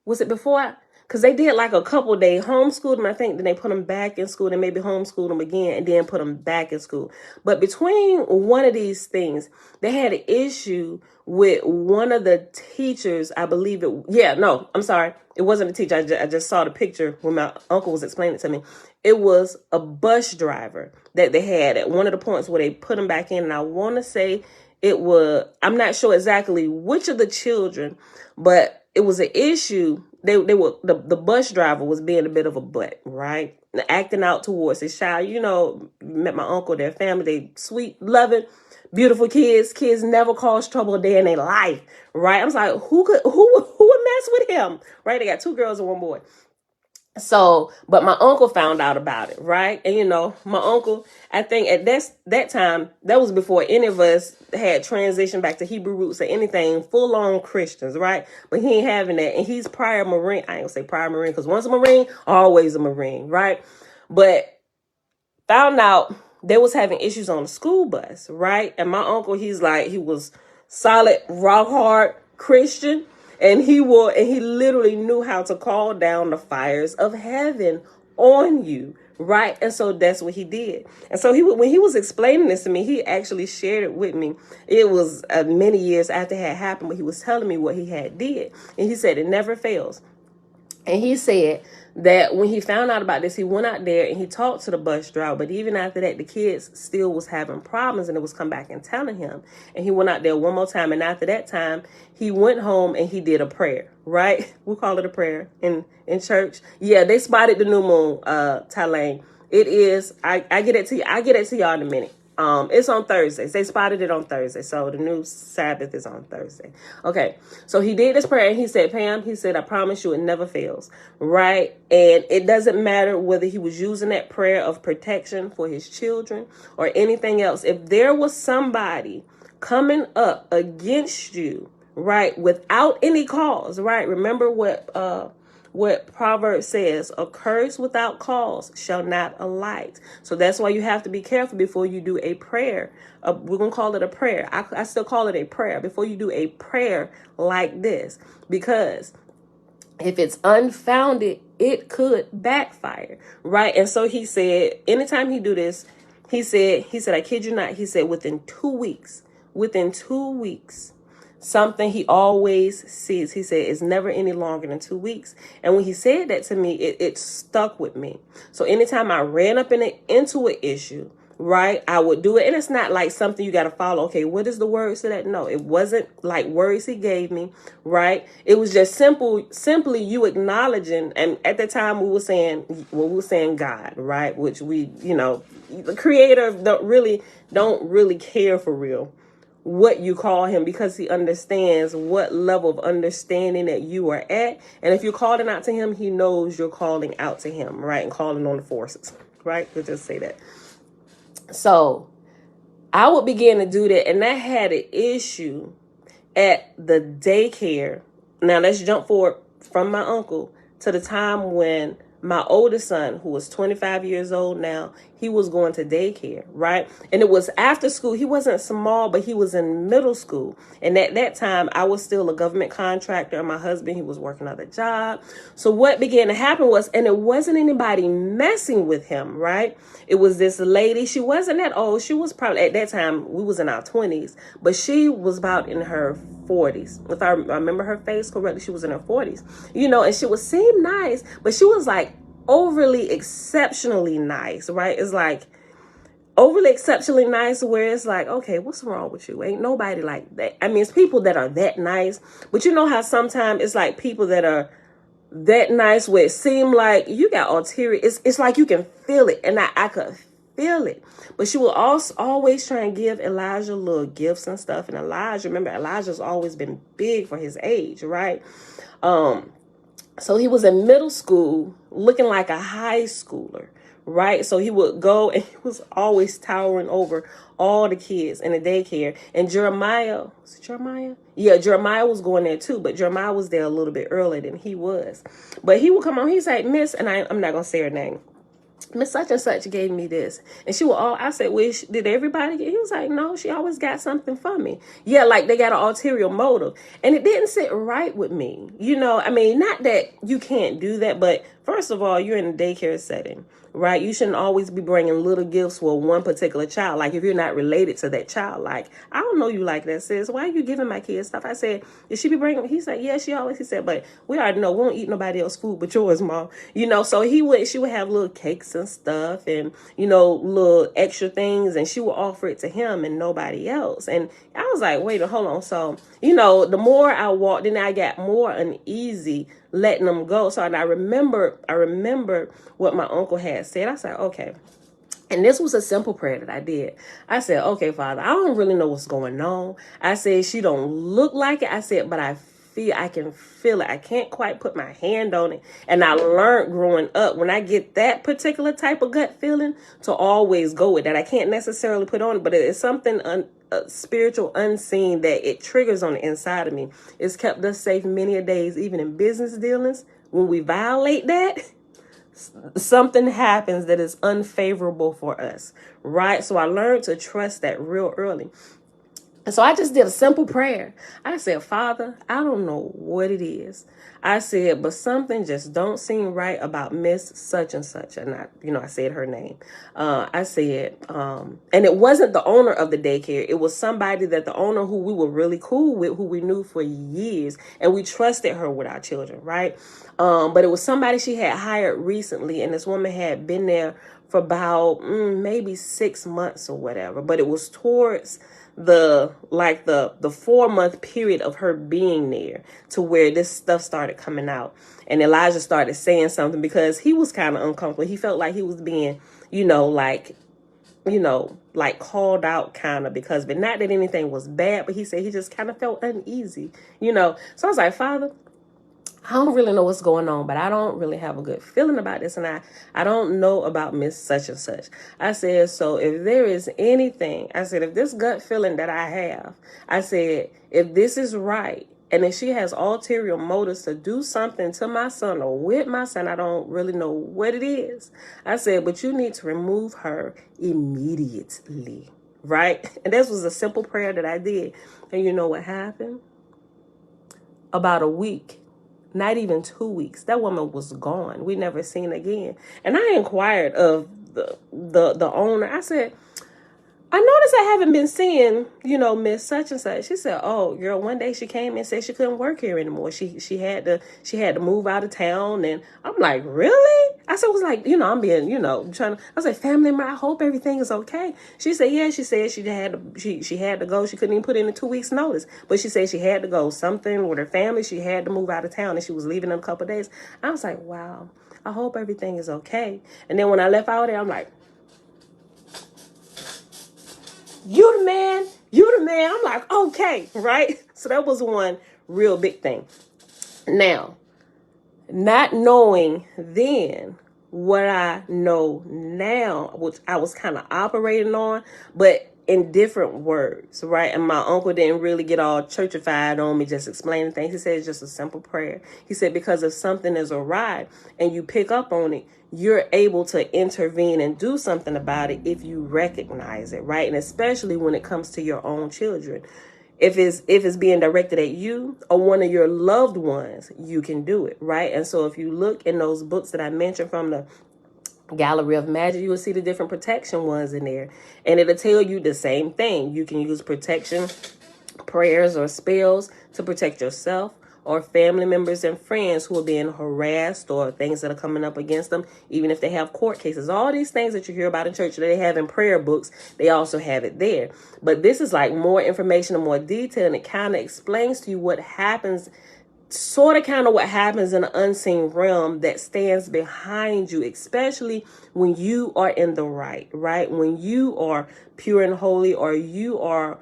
was it before? because they did like a couple day homeschooled them, I think. Then they put them back in school, then maybe homeschooled them again, and then put them back in school. But between one of these things, they had an issue with one of the teachers. I believe it. Yeah, no, I'm sorry. It wasn't a teacher. I just saw the picture when my uncle was explaining it to me. It was a bus driver that they had at one of the points where they put him back in. And I want to say it was, I'm not sure exactly which of the children, but it was an issue. They were, the bus driver was being a bit of a butt, right? Acting out towards his child. You know, met my uncle, their family, they sweet, loving, beautiful kids. Kids never cause trouble a day in their life, right? I was like, who would mess with him, right? They got 2 girls and 1 boy. So, but my uncle found out about it, right? And you know, my uncle, I think at that time, that was before any of us had transitioned back to Hebrew roots or anything, full-on Christians, right? But he ain't having that. And he's prior Marine. I ain't gonna say prior Marine, because once a Marine, always a Marine, right? But found out they was having issues on the school bus, right? And my uncle, he was solid, rock hard Christian. And he literally knew how to call down the fires of heaven on you, right? And so that's what he did. And so when he was explaining this to me, he actually shared it with me. It was many years after it had happened, but he was telling me what he had did. And he said it never fails. And he said that when he found out about this, he went out there and he talked to the bus driver. But even after that, the kids still was having problems, and it was come back and telling him. And he went out there one more time. And after that time, he went home and he did a prayer, right? We call it a prayer in church. Yeah, they spotted the new moon, Thailand. It is, I get it to you. I get it to y'all in a minute. It's on Thursdays. They spotted it on Thursday. So the new Sabbath is on Thursday. Okay. So he did this prayer and he said, Pam, he said, I promise you it never fails. Right. And it doesn't matter whether he was using that prayer of protection for his children or anything else. If there was somebody coming up against you, right, without any cause, right? Remember what Proverbs says, a curse without cause shall not alight. So that's why you have to be careful before you do a prayer. We're going to call it a prayer. I still call it a prayer before you do a prayer like this, because if it's unfounded, it could backfire, right? And so he said, anytime he do this, he said, I kid you not, he said within 2 weeks, something he always sees. He said it's never any longer than 2 weeks. And when he said that to me, it stuck with me. So anytime I ran up into an issue, right, I would do it. And it's not like something you got to follow. Okay, what is the word to that? No, it wasn't like words he gave me, right? It was just simply you acknowledging. And at the time we were saying God, right? Which we, the creator don't really care for real what you call him, because he understands what level of understanding that you are at. And if you're calling out to him, he knows you're calling out to him, right? And calling on the forces, right? We'll just say that. So I would begin to do that. And that had an issue at the daycare. Now let's jump forward from my uncle to the time when my oldest son, who was 25 years old now, he was going to daycare, right? And it was after school. He wasn't small, but he was in middle school. And at that time, I was still a government contractor, and my husband, he was working at a job. So what began to happen was, and it wasn't anybody messing with him, right? It was this lady. She wasn't that old. She was probably, at that time, we was in our 20s, but she was about in her 40s. If I remember her face correctly, she was in her 40s, and she would seem nice, but she was like overly exceptionally nice, right? It's like overly exceptionally nice where it's like, okay, what's wrong with you? Ain't nobody like that. I mean, it's people that are that nice, but you know how sometimes it's like people that are that nice where it seem like you got ulterior. It's like you can feel it, and I could feel it. But she will also always try and give Elijah little gifts and stuff. And remember, Elijah's always been big for his age, right? So he was in middle school looking like a high schooler, right? So he would go and he was always towering over all the kids in the daycare. And Jeremiah? Yeah, Jeremiah was going there too, but Jeremiah was there a little bit earlier than he was. But he would come on, he's like, Miss, and I'm not going to say her name. Miss such and such gave me this. And she was all, I said, well, did everybody get? He was like, no, she always got something for me. Yeah, like they got an ulterior motive. And it didn't sit right with me. You know, I mean, not that you can't do that, but first of all, you're in a daycare setting, right? You shouldn't always be bringing little gifts for one particular child. Like if you're not related to that child, like, I don't know you like that, sis. Why are you giving my kids stuff? I said, did she be bringing? He said, yeah, she always, he said, but we already know we don't eat nobody else's food but yours, Mom. You know, so she would have little cakes and stuff and, you know, little extra things, and she would offer it to him and nobody else. And I was like, wait, hold on. So, you know, the more I walked, then I got more uneasy letting them go. So, and I remember what my uncle had said. I said, okay. And this was a simple prayer that I did. I said, okay, Father, I don't really know what's going on. I said, she don't look like it. I said, but I can feel it. I can't quite put my hand on it. And I learned growing up, when I get that particular type of gut feeling, to always go with that. I can't necessarily put on it, but it's something spiritual, unseen, that it triggers on the inside of me. It's kept us safe many a days, even in business dealings. When we violate that, something happens that is unfavorable for us, right? So I learned to trust that real early. And so I just did a simple prayer. I said, Father, I don't know what it is. I said, but something just don't seem right about Miss such and such. And I said her name. I said, and it wasn't the owner of the daycare. It was somebody that the owner who we were really cool with, who we knew for years, and we trusted her with our children, right? But it was somebody she had hired recently, and this woman had been there for about maybe 6 months or whatever. But it was towards the 4-month period of her being there to where this stuff started coming out. And Elijah started saying something because he was kind of uncomfortable. He felt like he was being, like called out kind of, but not that anything was bad, but he said he just kind of felt uneasy, So I was like, Father, I don't really know what's going on, but I don't really have a good feeling about this. And I don't know about Miss such and such. I said, so if there is anything, I said, if this gut feeling that I have, I said, if this is right, and if she has ulterior motives to do something to my son or with my son, I don't really know what it is. I said, but you need to remove her immediately, right? And this was a simple prayer that I did. And you know what happened? About a week, not even 2 weeks, that woman was gone. We never seen again. And I inquired of the owner. I said, I noticed I haven't been seeing, Miss such and such. She said, oh, girl, one day she came and said she couldn't work here anymore. She had to move out of town. And I'm like, really? I said, it was like, I'm being, trying to, I was like, family member, I hope everything is okay. She said, yeah, she said she had to go. She couldn't even put in a 2 weeks notice, but she said she had to go, something with her family. She had to move out of town and she was leaving in a couple of days. I was like, wow, I hope everything is okay. And then when I left out there, I'm like, you the man. I'm like, okay, right? So that was one real big thing. Now, not knowing then what I know now, which I was kind of operating on, but in different words, right? And my uncle didn't really get all churchified on me, just explaining things. He said it's just a simple prayer. He said, because if something is awry and you pick up on it, you're able to intervene and do something about it if you recognize it, right? And especially when it comes to your own children. If it's being directed at you or one of your loved ones, you can do it, right? And so if you look in those books that I mentioned from the Gallery of Magic, you will see the different protection ones in there. And it'll tell you the same thing. You can use protection prayers or spells to protect yourself or family members and friends who are being harassed or things that are coming up against them, even if they have court cases. All these things that you hear about in church that they have in prayer books, they also have it there. But this is like more information and more detail, and it kind of explains to you what happens, sort of kind of what happens in the unseen realm that stands behind you, especially when you are in the right? When you are pure and holy, or you are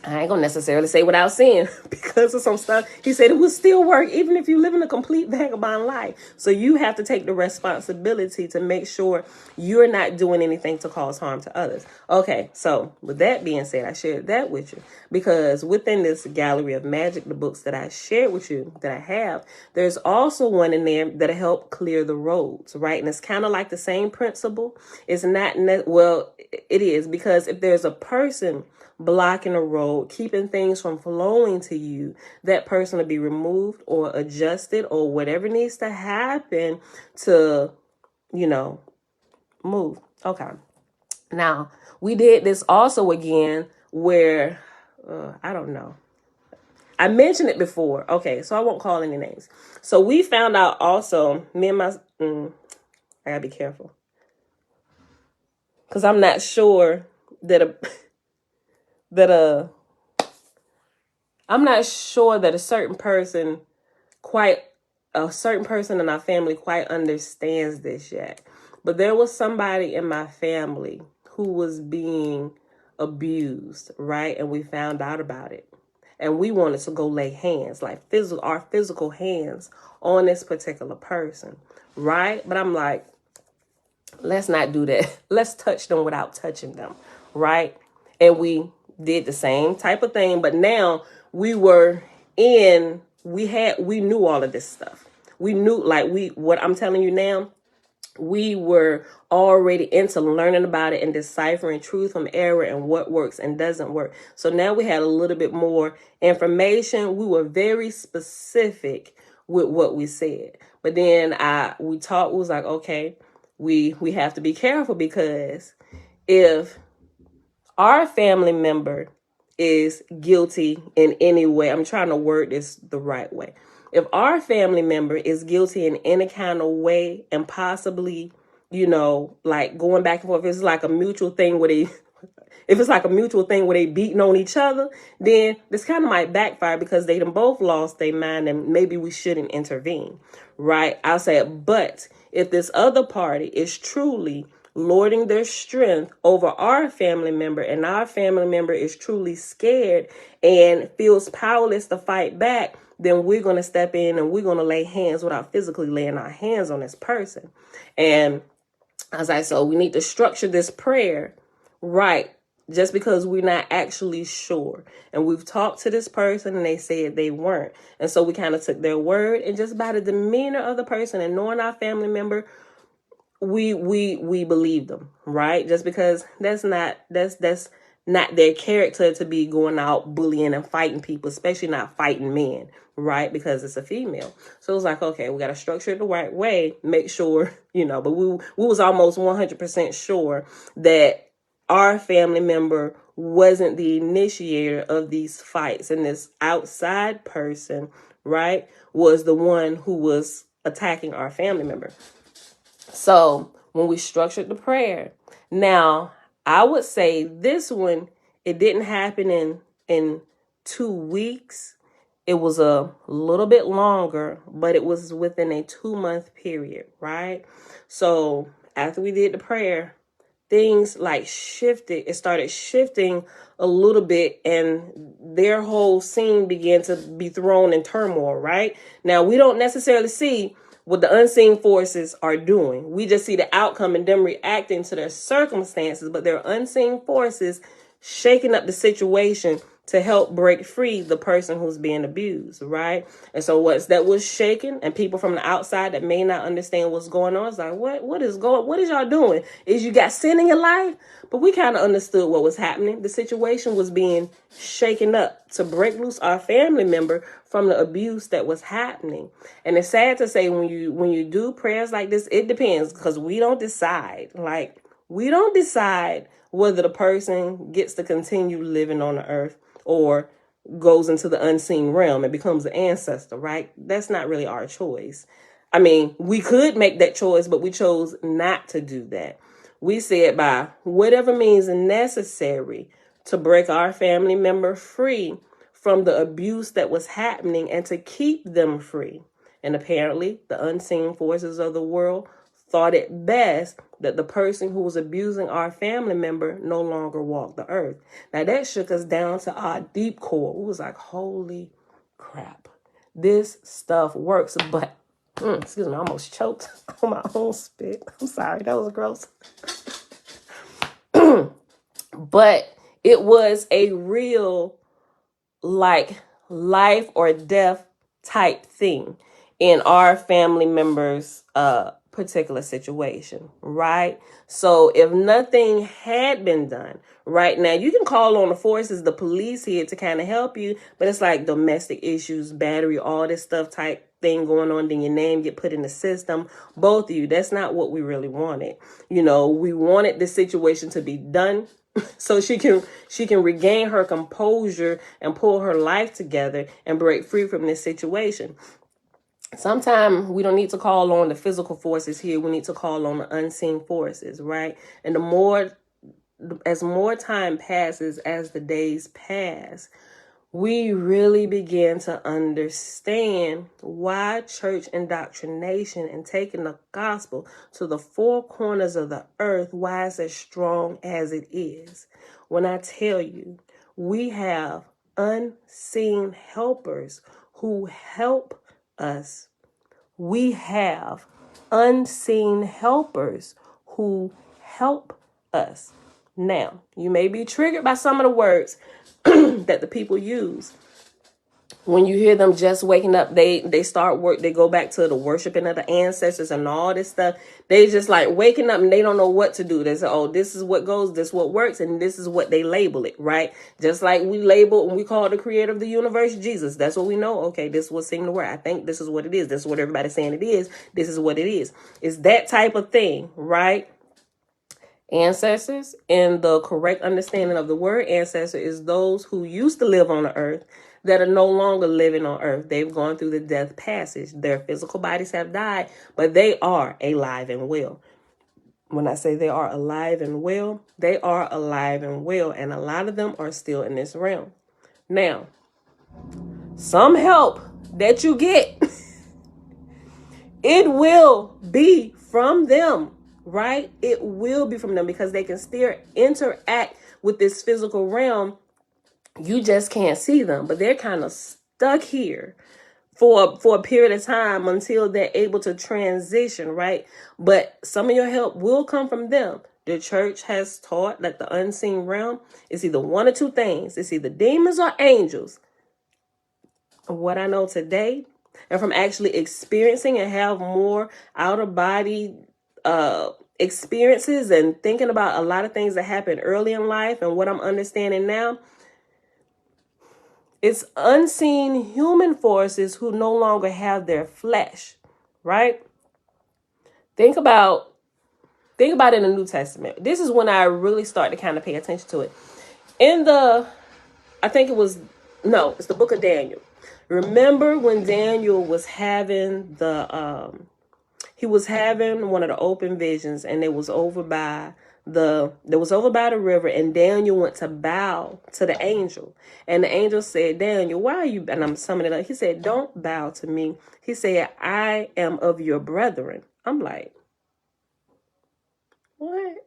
I ain't gonna necessarily say without sin because of some stuff. He said it will still work even if you live in a complete vagabond life. So you have to take the responsibility to make sure you're not doing anything to cause harm to others. Okay, so with that being said, I shared that with you because within this gallery of magic, the books that I shared with you that I have, there's also one in there that'll help clear the roads, right? And it's kind of like the same principle. It's not, well, it is, because if there's a person blocking a road, keeping things from flowing to you, that person will be removed or adjusted or whatever needs to happen to, move. Okay. Now, we did this also again where, I don't know. I mentioned it before. Okay, so I won't call any names. So we found out also, me and my, I gotta be careful. Because I'm not sure that I'm not sure that a certain person in our family quite understands this yet. But there was somebody in my family who was being abused, right? And we found out about it. And we wanted to go lay hands, like our physical hands on this particular person, right? But I'm like, let's not do that. Let's touch them without touching them, right? And we did the same type of thing, but now we knew all of this stuff. We knew, what I'm telling you now, we were already into learning about it and deciphering truth from error and what works and doesn't work. So now we had a little bit more information. We were very specific with what we said. But then we was like, okay, we have to be careful, because if our family member is guilty in any way, I'm trying to word this the right way. If our family member is guilty in any kind of way and possibly, like going back and forth, it's like a mutual thing where they beating on each other, then this kind of might backfire because they done both lost their mind and maybe we shouldn't intervene, right? I'll say it. But if this other party is truly lording their strength over our family member and our family member is truly scared and feels powerless to fight back, then we're going to step in and we're going to lay hands without physically laying our hands on this person. And as I said, we need to structure this prayer right, just because we're not actually sure. And we've talked to this person and they said they weren't. And so we kind of took their word, and just by the demeanor of the person and knowing our family member, we believe them, right? Just because that's not their character to be going out bullying and fighting people, especially not fighting men, right? Because it's a female. So it's like, okay, we got to structure it the right way, make sure, but we was almost 100% sure that our family member wasn't the initiator of these fights, and this outside person, right, was the one who was attacking our family member. So when we structured the prayer, now I would say this one, it didn't happen in 2 weeks. It was a little bit longer, but it was within a 2-month period, right? So after we did the prayer, things shifted. It started shifting a little bit, and their whole scene began to be thrown in turmoil, right? Now, we don't necessarily see what the unseen forces are doing. We just see the outcome and them reacting to their circumstances, but there are unseen forces shaking up the situation to help break free the person who's being abused, right? And so once that was shaken, and people from the outside that may not understand what's going on, it's like, what is y'all doing? Is you got sin in your life? But we kind of understood what was happening. The situation was being shaken up to break loose our family member from the abuse that was happening. And it's sad to say, when you do prayers like this, it depends, because we don't decide. We don't decide whether the person gets to continue living on the earth or goes into the unseen realm and becomes an ancestor, right? That's not really our choice. I mean, we could make that choice, but we chose not to do that. We said by whatever means necessary to break our family member free from the abuse that was happening and to keep them free. And apparently the unseen forces of the world thought it best that the person who was abusing our family member no longer walk the earth. Now that shook us down to our deep core. We was like, holy crap, this stuff works. But excuse me, I almost choked on my own spit. I'm sorry, that was gross. But it was a real, like, life or death type thing in our family members' particular situation, right? So if nothing had been done, right now, you can call on the forces, the police here to kind of help you, but it's like domestic issues, battery, all this stuff type thing going on, then your name get put in the system. Both of you, that's not what we really wanted. You know, we wanted the situation to be done so she can regain her composure and pull her life together and break free from this situation. Sometimes we don't need to call on the physical forces here. We need to call on the unseen forces, right? And as more time passes, as the days pass, we really begin to understand why church indoctrination and taking the gospel to the four corners of the earth, why it's as strong as it is. When I tell you, we have unseen helpers who help us. We have unseen helpers who help us. Now, you may be triggered by some of the words that the people use. When you hear them just waking up, they start work, they go back to the worshiping of the ancestors and all this stuff. They just like waking up and they don't know what to do. They say, oh, this is what goes, this is what works, and this is what they label it, right? Just like we label and we call the creator of the universe Jesus. That's what we know. Okay, this is what seemed to work. I think this is what it is. This is what everybody's saying it is. This is what it is. It's that type of thing, right? Ancestors, in the correct understanding of the word ancestor, is those who used to live on the earth that are no longer living on earth. They've gone through the death passage. Their physical bodies have died, but they are alive and well. When I say they are alive and well, they are alive and well, and a lot of them are still in this realm. Now, some help that you get, it will be from them. Right? It will be from them because they can still interact with this physical realm. You just can't see them, but they're kind of stuck here for a period of time until they're able to transition, right? But some of your help will come from them. The church has taught that the unseen realm is either one or two things. It's either demons or angels. What I know today, and from actually experiencing and have more out-of-body experiences and thinking about a lot of things that happened early in life and what I'm understanding now, it's unseen human forces who no longer have their flesh, right? Think about in the New Testament. This is when I really start to kind of pay attention to it. It's the book of Daniel. Remember when Daniel was having he was having one of the open visions, and it was over by the river, and Daniel went to bow to the angel. And the angel said, Daniel, why are you, and I'm summing it up. He said, don't bow to me. He said, I am of your brethren. I'm like, what?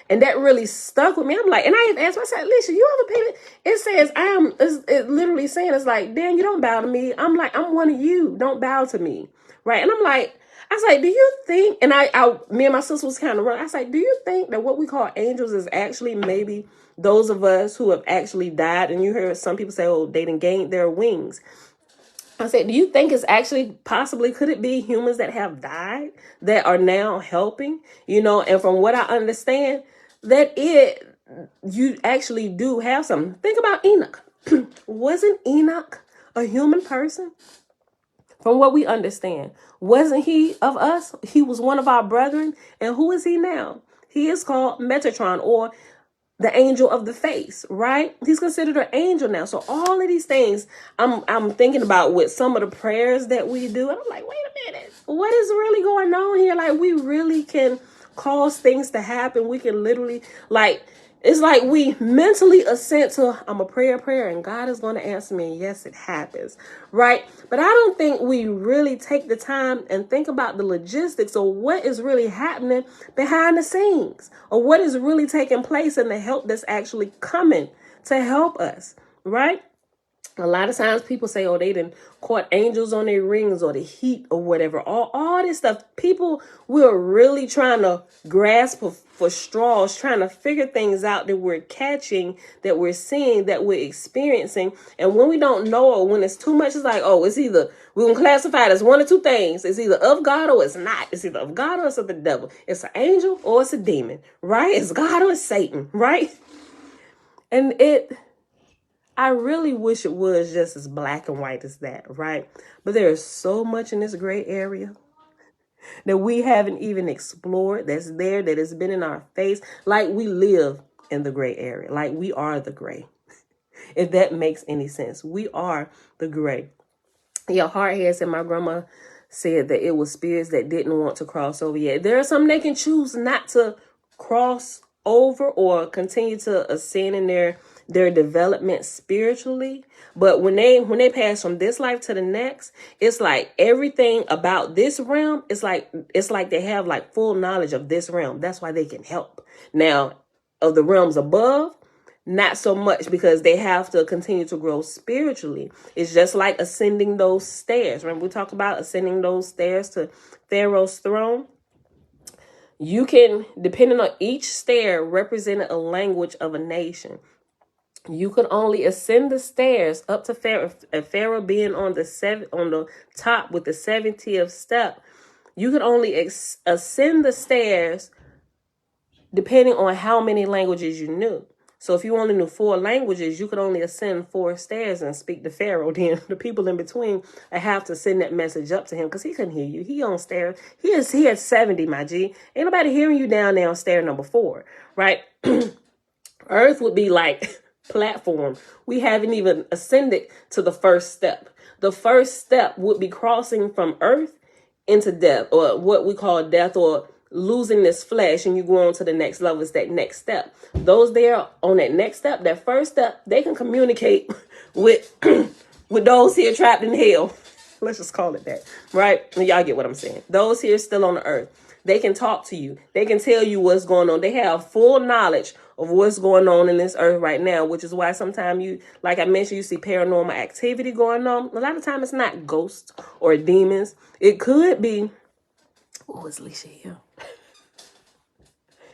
And that really stuck with me. I'm like, and I asked myself, Alicia, you ever paid it? It says, it's literally saying, it's like, Dan, you don't bow to me. I'm like, I'm one of you. Don't bow to me. Right. And I'm like, I was like, do you think, and me and my sister was kind of wrong. I was like, do you think that what we call angels is actually maybe those of us who have actually died? And you heard some people say, oh, they didn't gain their wings. I said, do you think it's actually possibly, could it be humans that have died that are now helping? You know, and from what I understand, that you actually do have something. Think about Enoch. Wasn't Enoch a human person? From what we understand, wasn't he of us? He was one of our brethren. And who is he now? He is called Metatron, or the angel of the face, right? He's considered an angel now. So all of these things I'm thinking about with some of the prayers that we do. And I'm like, wait a minute, what is really going on here? Like, we really can cause things to happen. We can literally, like, It's like we mentally assent to, I'm a prayer, and God is going to answer me. And yes, it happens, right? But I don't think we really take the time and think about the logistics or what is really happening behind the scenes, or what is really taking place and the help that's actually coming to help us, right? A lot of times people say, oh, they done caught angels on their rings or the heat or whatever. All this stuff. People were really trying to grasp for straws, trying to figure things out that we're catching, that we're seeing, that we're experiencing. And when we don't know, or when it's too much, it's like, oh, it's either, we're going to classify it as one or two things. It's either of God or it's not. It's either of God or it's of the devil. It's an angel or it's a demon, right? It's God or it's Satan, right? And I really wish it was just as black and white as that, right? But there is so much in this gray area that we haven't even explored, that's there, that has been in our face. Like we live in the gray area. Like we are the gray. If that makes any sense. We are the gray. Your hardhead said, my grandma said that it was spirits that didn't want to cross over yet. There are some they can choose not to cross over or continue to ascend in their development spiritually. But when they pass from this life to the next, it's like everything about this realm, it's like they have like full knowledge of this realm. That's why they can help. Now, of the realms above, not so much, because they have to continue to grow spiritually. It's just like ascending those stairs. Remember we talked about ascending those stairs to Pharaoh's throne? You can, depending on each stair, represent a language of a nation. You could only ascend the stairs up to Pharaoh, and Pharaoh being on the top with the 70th step. You could only ascend the stairs depending on how many languages you knew. So if you only knew 4 languages, you could only ascend 4 stairs and speak to Pharaoh. Then the people in between have to send that message up to him because he couldn't hear you. He on stair. He had 70, my G. Ain't nobody hearing you down there on stair number 4, right? Earth would be like platform. We haven't even ascended to the first step. The first step would be crossing from earth into death, or what we call death, or losing this flesh, and you go on to the next level. Is that next step. Those there on that next step, that first step, they can communicate with with those here trapped in hell. Let's just call it that, right? Y'all get what I'm saying. Those here still on the earth, they can talk to you. They can tell you what's going on. They have full knowledge of what's going on in this earth right now, which is why sometimes you, like I mentioned, you see paranormal activity going on. A lot of times it's not ghosts or demons. It could be, oh, is Alicia here?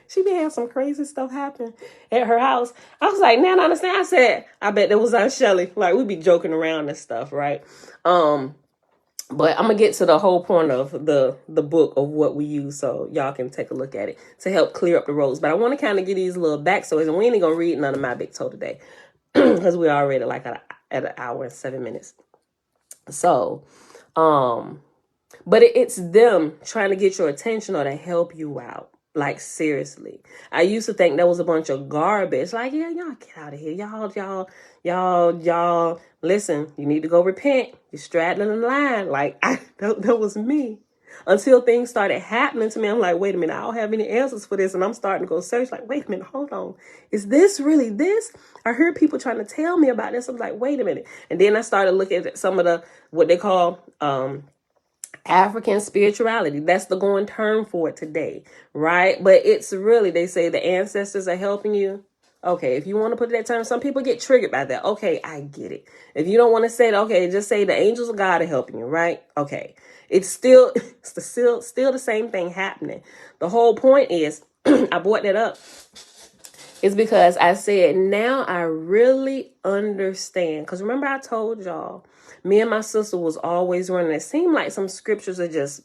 She been having some crazy stuff happen at her house. I was like, now I understand. I said, I bet that was Aunt Shelly. Like, we be joking around and stuff, right? But I'm going to get to the whole point of the book of what we use, so y'all can take a look at it to help clear up the roads. But I want to kind of get these little backstories, and we ain't going to read none of my big toe today because we're already like at an hour and 7 minutes. So, but it's them trying to get your attention or to help you out. Like, seriously. I used to think that was a bunch of garbage. Like, yeah, y'all get out of here. Y'all, listen, you need to go repent. You're straddling the line. Like, that was me. Until things started happening to me, I'm like, wait a minute, I don't have any answers for this. And I'm starting to go search, like, wait a minute, hold on. Is this really this? I heard people trying to tell me about this. I'm like, wait a minute. And then I started looking at some of the, what they call, African spirituality. That's the going term for it today, right? But it's really, they say the ancestors are helping you. Okay, if you want to put that term, some people get triggered by that. Okay, I get it. If you don't want to say it, okay, just say the angels of God are helping you, right? Okay. It's still the same thing happening. The whole point is, I brought that up, is because I said, now I really understand. Because remember I told y'all, me and my sister was always running. It seemed like some scriptures are just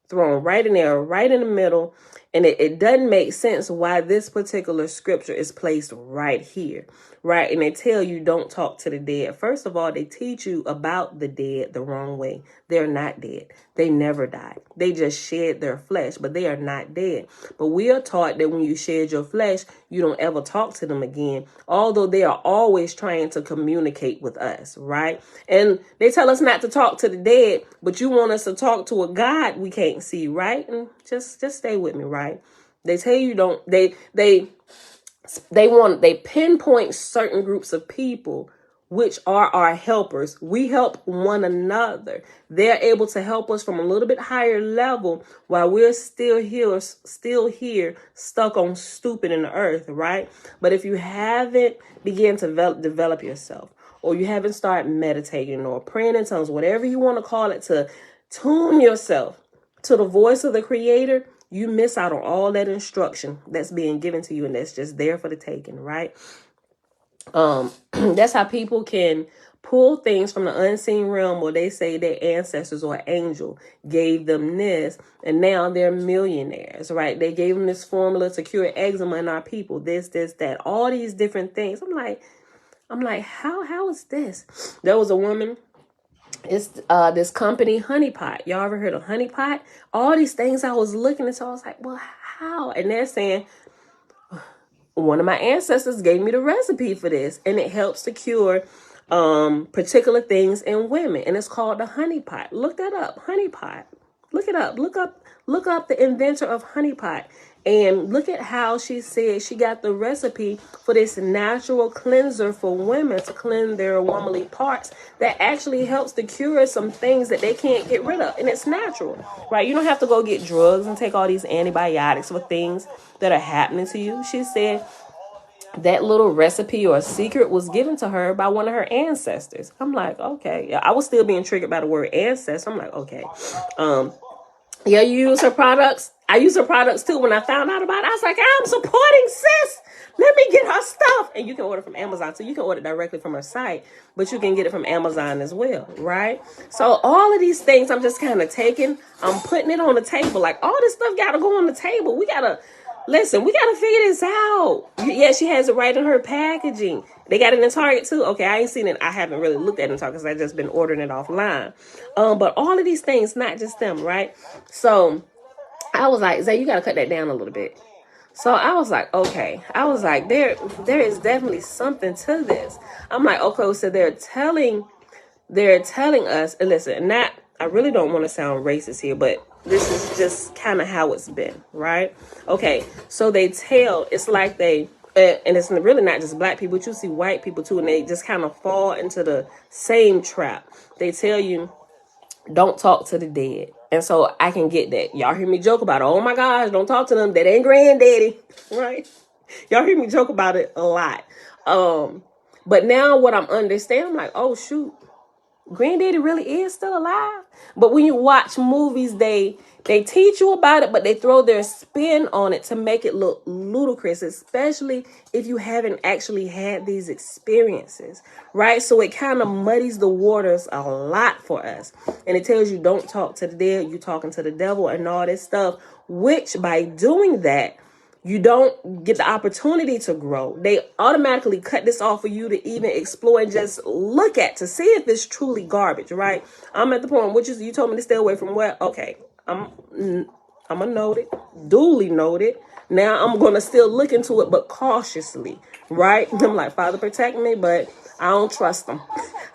thrown right in there, right in the middle. And it doesn't make sense why this particular scripture is placed right here, right? And they tell you don't talk to the dead. First of all, they teach you about the dead the wrong way. They're not dead. They never died. They just shed their flesh, but they are not dead. But we are taught that when you shed your flesh, you don't ever talk to them again, although they are always trying to communicate with us, right? And they tell us not to talk to the dead, but you want us to talk to a God we can't see, right? And just stay with me, right? They tell you don't. They pinpoint certain groups of people which are our helpers. We help one another. They're able to help us from a little bit higher level while we're still here, stuck on stupid in the earth, right? But if you haven't begun to develop yourself, or you haven't started meditating or praying in tongues, whatever you want to call it, to tune yourself to the voice of the Creator, you miss out on all that instruction that's being given to you, and that's just there for the taking, right? That's how people can pull things from the unseen realm, where they say their ancestors or angel gave them this, and now they're millionaires, right? They gave them this formula to cure eczema in our people, this, that, all these different things. I'm like, how is this? There was a woman, it's this company, Honeypot. Y'all ever heard of Honeypot? All these things I was looking at, so I was like, well, how? And they're saying, one of my ancestors gave me the recipe for this, and it helps to cure particular things in women, and it's called the Honeypot. Look that up, Honeypot. Look it up. Look up the inventor of Honeypot, and look at how she said she got the recipe for this natural cleanser for women to cleanse their womanly parts that actually helps to cure some things that they can't get rid of, and it's natural, right? You don't have to go get drugs and take all these antibiotics for things that are happening to you. She said that little recipe or secret was given to her by one of her ancestors. I'm like, okay. I was still being triggered by the word ancestor. I'm like, okay. Yeah, you use her products. I use her products too. When I found out about it, I was like, I'm supporting sis. Let me get her stuff. And you can order from Amazon too. You can order directly from her site, but you can get it from Amazon as well, right? So all of these things I'm just kind of I'm putting it on the table. Like, all this stuff got to go on the table. We got to figure this out. Yeah, she has it right in her packaging. They got it in Target too. Okay, I ain't seen it. I haven't really looked at it in Target because I've just been ordering it offline. But all of these things, not just them, right? So I was like, Zay, you got to cut that down a little bit. So I was like, okay. I was like, there is definitely something to this. I'm like, okay, so they're telling us, and listen, I really don't want to sound racist here, but this is just kind of how it's been, right? Okay, so it's like and it's really not just black people, but you see white people too, and they just kind of fall into the same trap. They tell you, don't talk to the dead. And so I can get that. Y'all hear me joke about it. Oh my gosh, don't talk to them. That ain't granddaddy, right? Y'all hear me joke about it a lot. But now what I'm understanding, I'm like, oh shoot, granddaddy really is still alive. But when you watch movies, they teach you about it, but they throw their spin on it to make it look ludicrous, especially if you haven't actually had these experiences, right? So it kind of muddies the waters a lot for us. And it tells you don't talk to the dead, you talking to the devil and all this stuff, which by doing that, you don't get the opportunity to grow. They automatically cut this off for you to even explore and just look at to see if it's truly garbage, right? I'm at the point, which is, you told me to stay away from what? Okay, I'm gonna note it, duly noted. Now I'm gonna still look into it, but cautiously, right? I'm like, Father, protect me, but I don't trust them.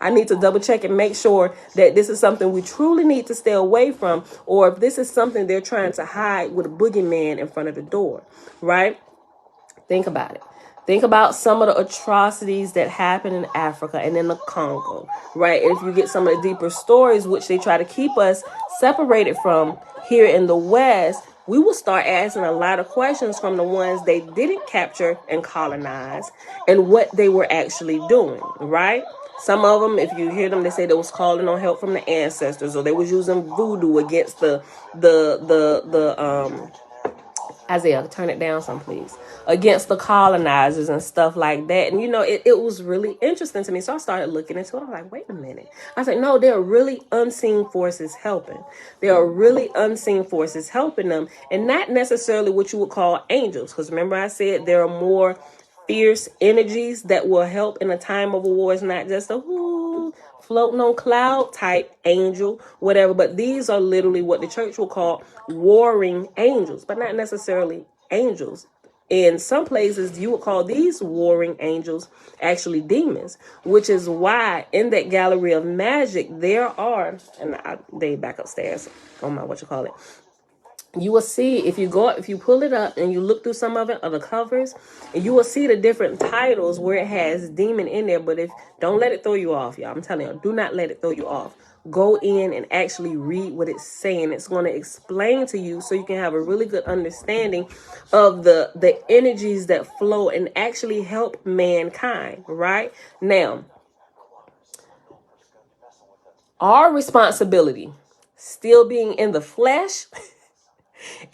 I need to double check and make sure that this is something we truly need to stay away from, or if this is something they're trying to hide with a boogeyman in front of the door, right? Think about it. Think about some of the atrocities that happen in Africa and in the Congo, right? And if you get some of the deeper stories, which they try to keep us separated from here in the West, we will start asking a lot of questions from the ones they didn't capture and colonize and what they were actually doing, right? Some of them, if you hear them, they say they was calling on help from the ancestors, or they was using voodoo against the Isaiah, turn it down some, please. Against the colonizers and stuff like that. And, it was really interesting to me. So I started looking into it. I was like, wait a minute. I said, no, there are really unseen forces helping. There are really unseen forces helping them. And not necessarily what you would call angels. Because remember I said there are more fierce energies that will help in a time of a war. It's not just a floating on cloud type angel, whatever. But these are literally what the church will call warring angels, but not necessarily angels. In some places, you would call these warring angels actually demons, which is why in that gallery of magic, there are, and they back upstairs on my, you will see, if you pull it up and you look through some of it, other covers, and you will see the different titles where it has demon in there. But don't let it throw you off, y'all. I'm telling you, do not let it throw you off. Go in and actually read what it's saying. It's going to explain to you so you can have a really good understanding of the energies that flow and actually help mankind, right? Now, our responsibility, still being in the flesh,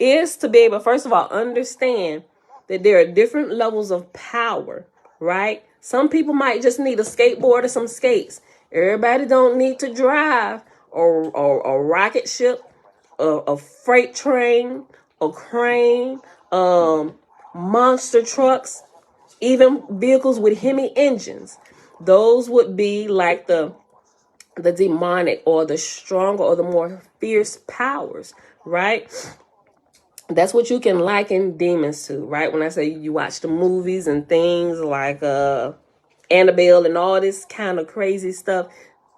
is to be able, first of all, understand that there are different levels of power, right? Some people might just need a skateboard or some skates. Everybody don't need to drive or a rocket ship, a freight train, a crane, monster trucks, even vehicles with Hemi engines. Those would be like the demonic or the stronger or the more fierce powers, right? That's what you can liken demons to, right? When I say you watch the movies and things like Annabelle and all this kind of crazy stuff,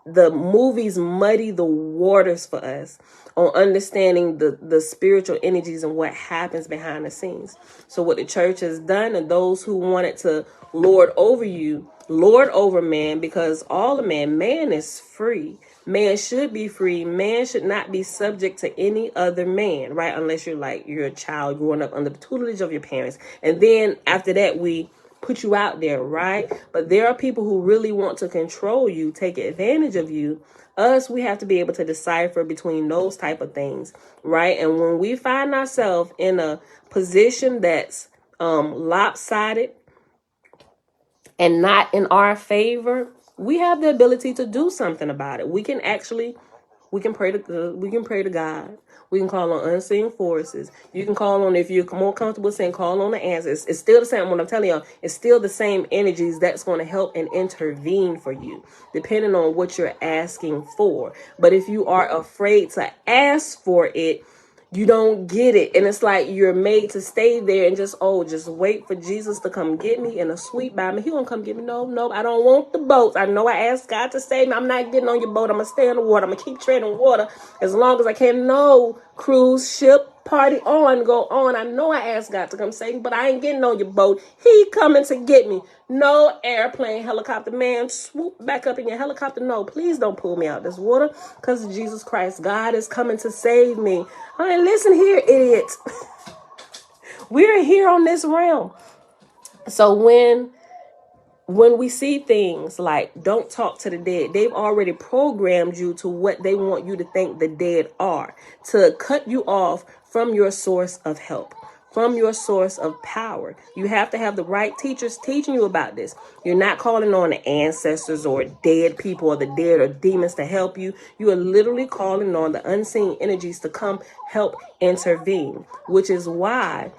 the movies muddy the waters for us on understanding the spiritual energies and what happens behind the scenes. So what the church has done, and those who wanted to lord over you, lord over man, because all of man is free. Man should be free. Man should not be subject to any other man, right? Unless you're a child growing up under the tutelage of your parents. And then after that, we put you out there, right? But there are people who really want to control you, take advantage of you. We have to be able to decipher between those type of things, right? And when we find ourselves in a position that's lopsided and not in our favor, we have the ability to do something about it. We can pray to God. We can call on unseen forces. You can call on, if you're more comfortable saying, call on the answers. It's still the same. What I'm telling you, it's still the same energies that's going to help and intervene for you, depending on what you're asking for. But if you are afraid to ask for it, you don't get it. And it's like you're made to stay there and just wait for Jesus to come get me in a sweet by me. He won't come get me. No, I don't want the boats. I know I asked God to save me. I'm not getting on your boat. I'm going to stay in the water. I'm going to keep treading water as long as I can. No, cruise ship, party on, go on. I know I asked God to come save me, but I ain't getting on your boat. He coming to get me. No airplane, helicopter, man, swoop back up in your helicopter. No, please don't pull me out this water, because of Jesus Christ. God is coming to save me. All right, listen here, idiots. We're here on this realm. So when we see things like don't talk to the dead, they've already programmed you to what they want you to think the dead are, to cut you off from your source of help, from your source of power. You have to have the right teachers teaching you about this. You're not calling on the ancestors or dead people or the dead or demons to help you. You are literally calling on the unseen energies to come help intervene, which is why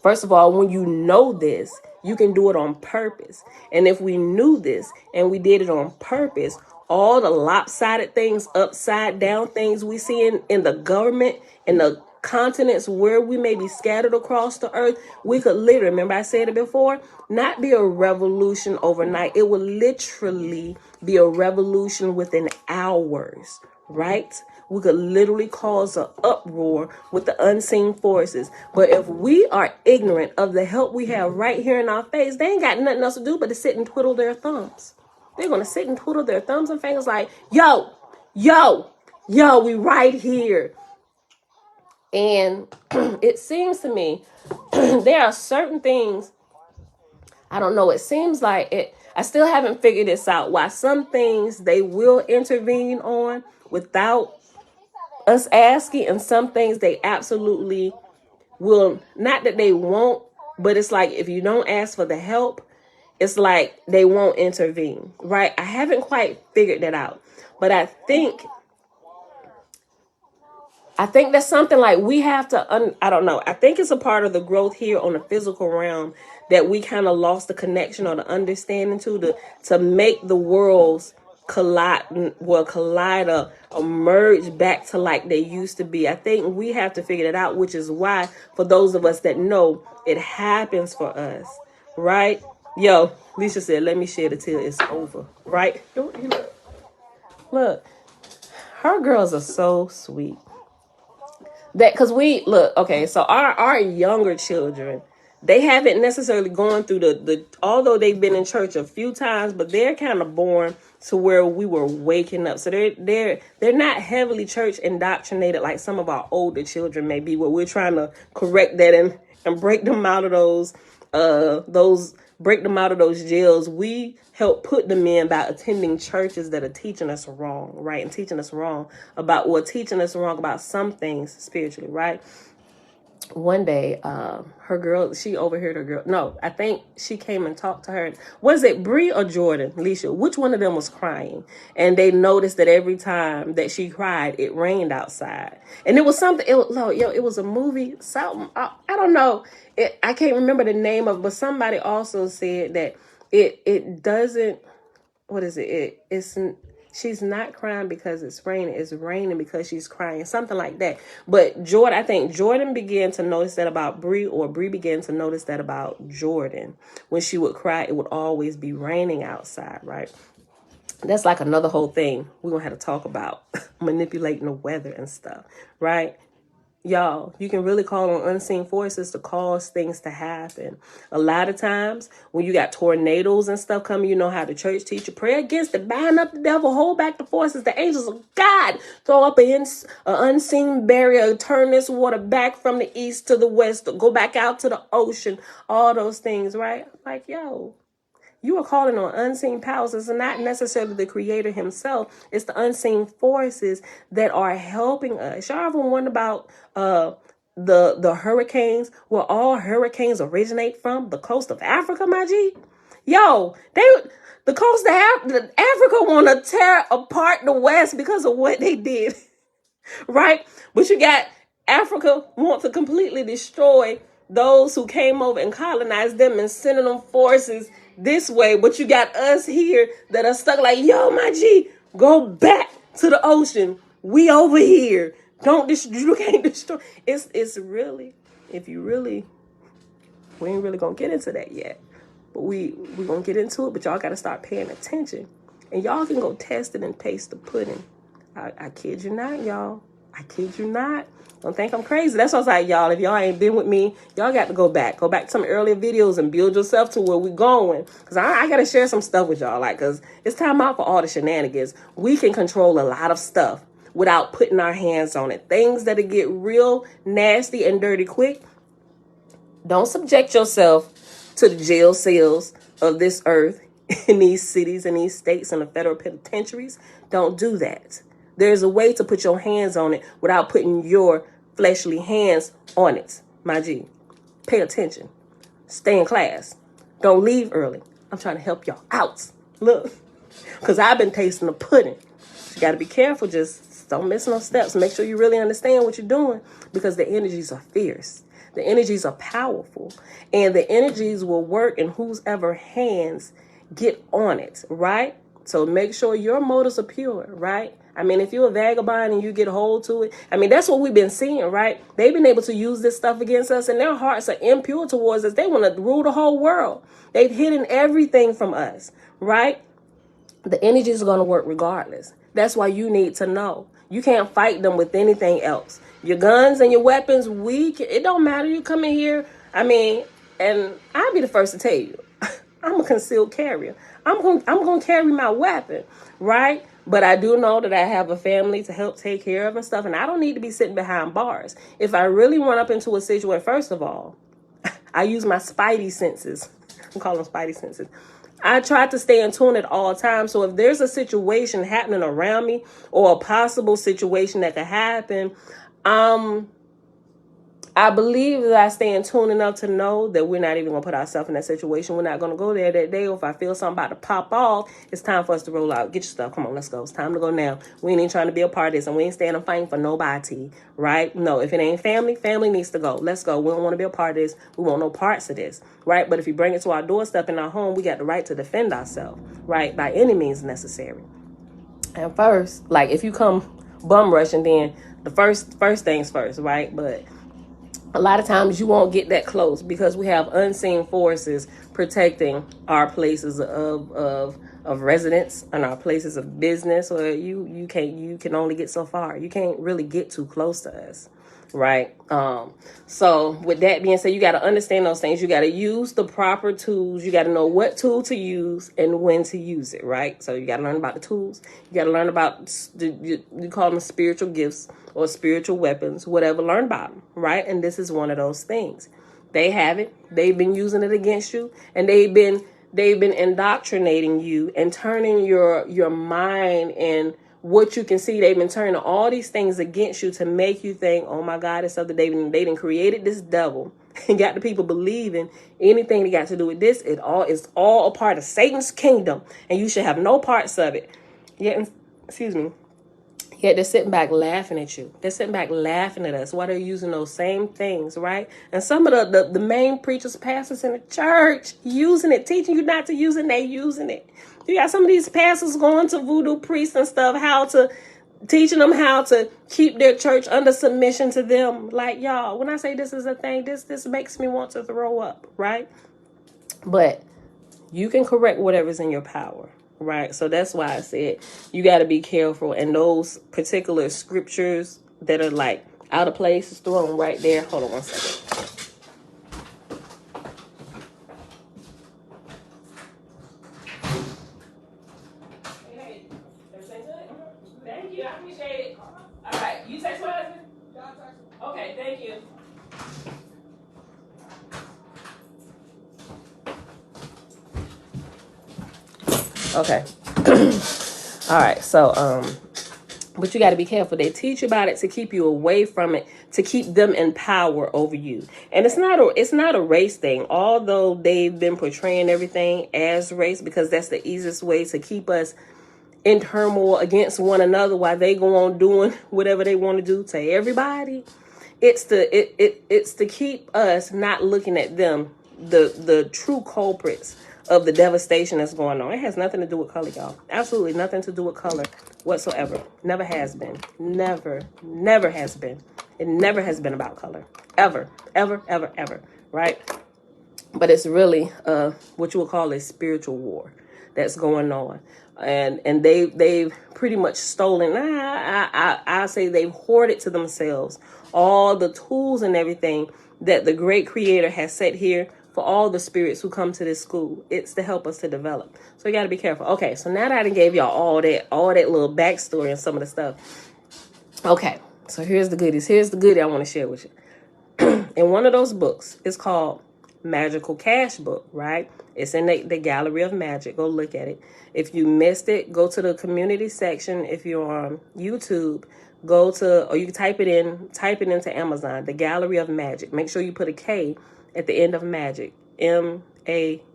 first of all, when you know this, you can do it on purpose. And if we knew this and we did it on purpose, all the lopsided things, upside down things we see in the government, in the continents where we may be scattered across the earth, we could literally, remember I said it before, not be a revolution overnight. It will literally be a revolution within hours, right? We could literally cause an uproar with the unseen forces. But if we are ignorant of the help we have right here in our face, they ain't got nothing else to do but to sit and twiddle their thumbs. They're going to sit and twiddle their thumbs and fingers like, yo, we right here. And it seems to me there are certain things, I don't know, it seems like it. I still haven't figured this out, why some things they will intervene on without us asking, and some things they absolutely will. Not that they won't, but it's like if you don't ask for the help, it's like they won't intervene, right? I haven't quite figured that out, but I think that's something like we have to, I don't know. I think it's a part of the growth here on the physical realm that we kind of lost the connection or the understanding to make the worlds collide or merge back to like they used to be. I think we have to figure that out, which is why for those of us that know it happens for us, right? Yo, Lisa said, let me shed a tear. It's over, right? Look, her girls are so sweet. that, because we look, okay, so our younger children, they haven't necessarily gone through the although they've been in church a few times, but they're kind of born to where we were waking up. So they're not heavily church indoctrinated like some of our older children may be, where we're trying to correct that and break them out of those break them out of those jails. We help put them in by attending churches that are teaching us wrong, right? And teaching us wrong about some things spiritually, right? One day, her girl, she overheard her girl. No, I think she came and talked to her. Was it Bree or Jordan, Leisha? Which one of them was crying? And they noticed that every time that she cried, it rained outside. And it was something, it was a movie, something, I don't know. I can't remember the name of it, but somebody also said that it doesn't, what is it? She's not crying because it's raining. It's raining because she's crying. Something like that. But I think Jordan began to notice that about Bree, or Bree began to notice that about Jordan. When she would cry, it would always be raining outside, right? That's like another whole thing. We're going to have to talk about manipulating the weather and stuff, right? Y'all, you can really call on unseen forces to cause things to happen. A lot of times when you got tornadoes and stuff coming, you know how the church teach you, pray against it, bind up the devil, hold back the forces, the angels of God, throw up an unseen barrier, turn this water back from the east to the west, go back out to the ocean, all those things, right? Like, yo, you are calling on unseen powers. It's not necessarily the creator himself. It's the unseen forces that are helping us. Y'all ever wonder about the hurricanes, where all hurricanes originate from? The coast of Africa, my G? Yo, the coast of Africa want to tear apart the West because of what they did. Right? But you got Africa want to completely destroy those who came over and colonized them and sending them forces this way. But you got us here that are stuck like, yo, my G, go back to the ocean. We over here. You can't destroy. It's really, if you really, we ain't really gonna get into that yet. But we gonna get into it, but y'all gotta start paying attention. And y'all can go test it and taste the pudding. I kid you not, y'all. I kid you not. Don't think I'm crazy. That's what I was like, y'all. If y'all ain't been with me, y'all got to go back. Go back to some earlier videos and build yourself to where we going. Because I got to share some stuff with y'all. Like, because it's time out for all the shenanigans. We can control a lot of stuff without putting our hands on it. Things that'll get real nasty and dirty quick. Don't subject yourself to the jail cells of this earth in these cities and these states and the federal penitentiaries. Don't do that. There's a way to put your hands on it without putting your fleshly hands on it, my G. Pay attention. Stay in class. Don't leave early. I'm trying to help y'all out. Look, because I've been tasting the pudding. You got to be careful. Just don't miss no steps. Make sure you really understand what you're doing, because the energies are fierce. The energies are powerful. And the energies will work in whoever hands get on it, right? So make sure your motives are pure, right? I mean, if you're a vagabond and you get a hold to it, I mean, that's what we've been seeing, right? They've been able to use this stuff against us, and their hearts are impure towards us. They want to rule the whole world. They've hidden everything from us, right? The energies are going to work regardless. That's why you need to know. You can't fight them with anything else. Your guns and your weapons, it don't matter. You come in here, I mean, and I'll be the first to tell you, I'm a concealed carrier. I'm going to carry my weapon, right? But I do know that I have a family to help take care of and stuff, and I don't need to be sitting behind bars. If I really run up into a situation, first of all, I use my spidey senses. I'm calling them spidey senses. I try to stay in tune at all times. So if there's a situation happening around me, or a possible situation that could happen, I believe that I stay in tune enough to know that we're not even going to put ourselves in that situation. We're not going to go there that day. Or if I feel something about to pop off, it's time for us to roll out. Get your stuff. Come on, let's go. It's time to go now. We ain't even trying to be a part of this, and we ain't standing fighting for nobody, right? No, if it ain't family, family needs to go. Let's go. We don't want to be a part of this. We want no parts of this, right? But if you bring it to our doorstep in our home, we got the right to defend ourselves, right? By any means necessary. And first, like if you come bum rushing, then the first things first, right? But a lot of times you won't get that close because we have unseen forces protecting our places of residence and our places of business. Or you can only get so far. You can't really get too close to us, right? So with that being said, you got to understand those things. You got to use the proper tools. You got to know what tool to use and when to use it, right? So you got to learn about the tools. You got to learn about you call them spiritual gifts or spiritual weapons, whatever. Learn about them, right? And this is one of those things. They have it. They've been using it against you, and they've been indoctrinating you and turning your mind and what you can see. They've been turning all these things against you to make you think, oh my God, it's something they done created this devil and got the people believing anything that got to do with this. It's all a part of Satan's kingdom, and you should have no parts of it. Yet, excuse me. Yet they're sitting back laughing at you. They're sitting back laughing at us while they're using those same things, right? And some of the main preachers, pastors in the church using it, teaching you not to use it, and they using it. You got some of these pastors going to voodoo priests and stuff, teaching them how to keep their church under submission to them. Like, y'all, when I say this is a thing, this makes me want to throw up, right? But you can correct whatever's in your power, right? So that's why I said you got to be careful. And those particular scriptures that are like out of place is thrown right there. Hold on one second. Hey, everything good? Thank you. I appreciate it. All right. You text my husband? Okay. Thank you. Okay. All right. So, but you got to be careful. They teach you about it to keep you away from it, to keep them in power over you. And it's not a race thing, although they've been portraying everything as race because that's the easiest way to keep us in turmoil against one another while they go on doing whatever they want to do to everybody. It's to keep us not looking at them, the true culprits of the devastation that's going on. It has nothing to do with color, y'all. Absolutely nothing to do with color whatsoever. Never has been. Never has been. It never has been about color. Ever. Right? But it's really what you would call a spiritual war that's going on. And they've pretty much stolen, I say they've hoarded to themselves all the tools and everything that the great creator has set here for all the spirits who come to this school. It's to help us to develop. So you got to be careful. Okay, so now that I done gave y'all all that little backstory and some of the stuff. Okay, so here's the goodies. Here's the goodie I want to share with you. In one of those books, it's called Magical Cash Book, right? It's in the Gallery of Magic. Go look at it. If you missed it, go to the community section. If you're on YouTube, or you can type it into Amazon, the Gallery of Magic. Make sure you put a K at the end of Magic. MAGICK,